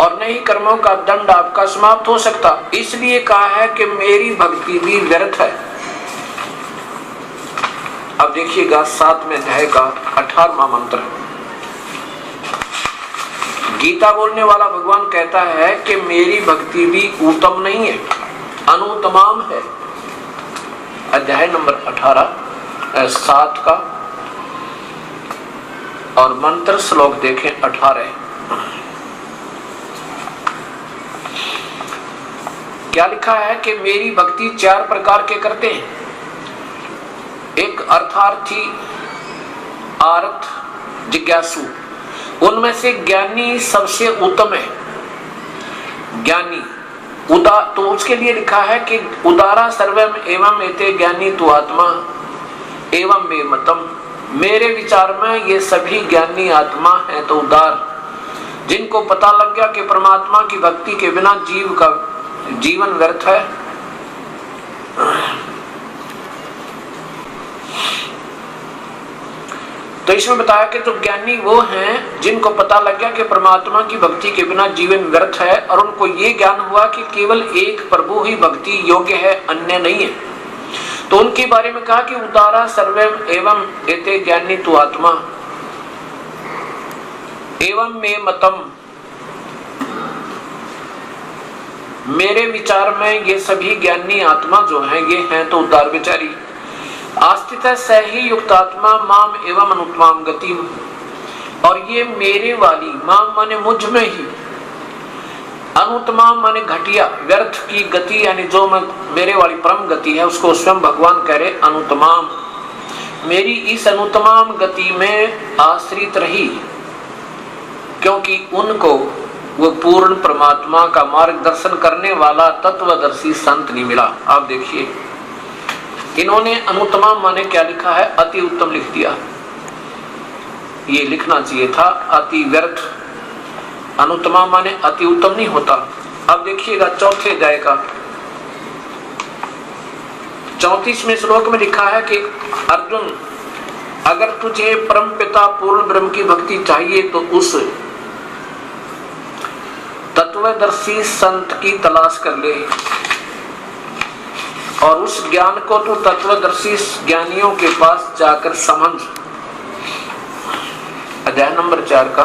और नहीं कर्मों का दंड आपका समाप्त हो सकता। इसलिए कहा है कि मेरी भक्ति भी व्यर्थ है। अब देखिएगा 7वें अध्याय का 18वां मंत्र। गीता बोलने वाला भगवान कहता है कि मेरी भक्ति भी उत्तम नहीं है, अनुत्तमाम है। अध्याय नंबर 7 का और मंत्र श्लोक देखें 18। क्या लिखा है कि मेरी भक्ति 4 प्रकार के करते हैं। एक अर्थार्थी, आर्थ, जिज्ञासु, उनमें से ज्ञानी सबसे उत्तम है। ज्ञानी तो उसके लिए लिखा है कि उदारा सर्वम एवं एते ज्ञानी तु आत्मा एवं मे मतम, मेरे विचार में ये सभी ज्ञानी आत्मा है तो उदार, जिनको पता लग गया कि परमात्मा की भक्ति के बिना जीव का जीवन व्यर्थ है, तो इसमें बताया कि जो ज्ञानी वो हैं जिनको पता लग गया कि परमात्मा की भक्ति के बिना जीवन व्यर्थ है, और उनको ये ज्ञान हुआ कि केवल एक प्रभु ही भक्ति योग्य है, अन्य नहीं है। तो उनके बारे में कहा कि उदारा सर्वे एवं एते ज्ञानी तु आत्मा एवं मे मतम, मेरे विचार में ये सभी ज्ञानी आत्मा जो हैं ये हैं तो उदार विचारी। आस्थित स ही युक्तात्मा माम एवं अनुत्माम गति, और ये मेरे वाली, माम माने मुझ में ही, अनुत्माम माने घटिया व्यर्थ की गति, यानी जो मेरे वाली परम गति है उसको स्वयं भगवान कह रहे अनुत्माम, मेरी इस अनुत्माम गति में आश्रित रही, क्योंकि उनको वो पूर्ण परमात्मा का मार्गदर्शन करने वाला तत्वदर्शी संत नहीं मिला। आप देखिए इन्होंने अनुत्तम माने क्या लिखा है, अति उत्तम लिख दिया। ये लिखना चाहिए था अति व्यर्थ, अनुत्तम माने अति उत्तम नहीं होता। अब देखिएगा चौथे अध्याय का 34वें श्लोक में लिखा है कि अर्जुन, अगर तुझे परम पिता पूर्ण ब्रह्म की भक्ति चाहिए तो उस तत्वदर्शी संत की तलाश कर ले, और उस ज्ञान को तू तत्वदर्शी ज्ञानियों के पास जाकर समझ। अध्याय नंबर 4 का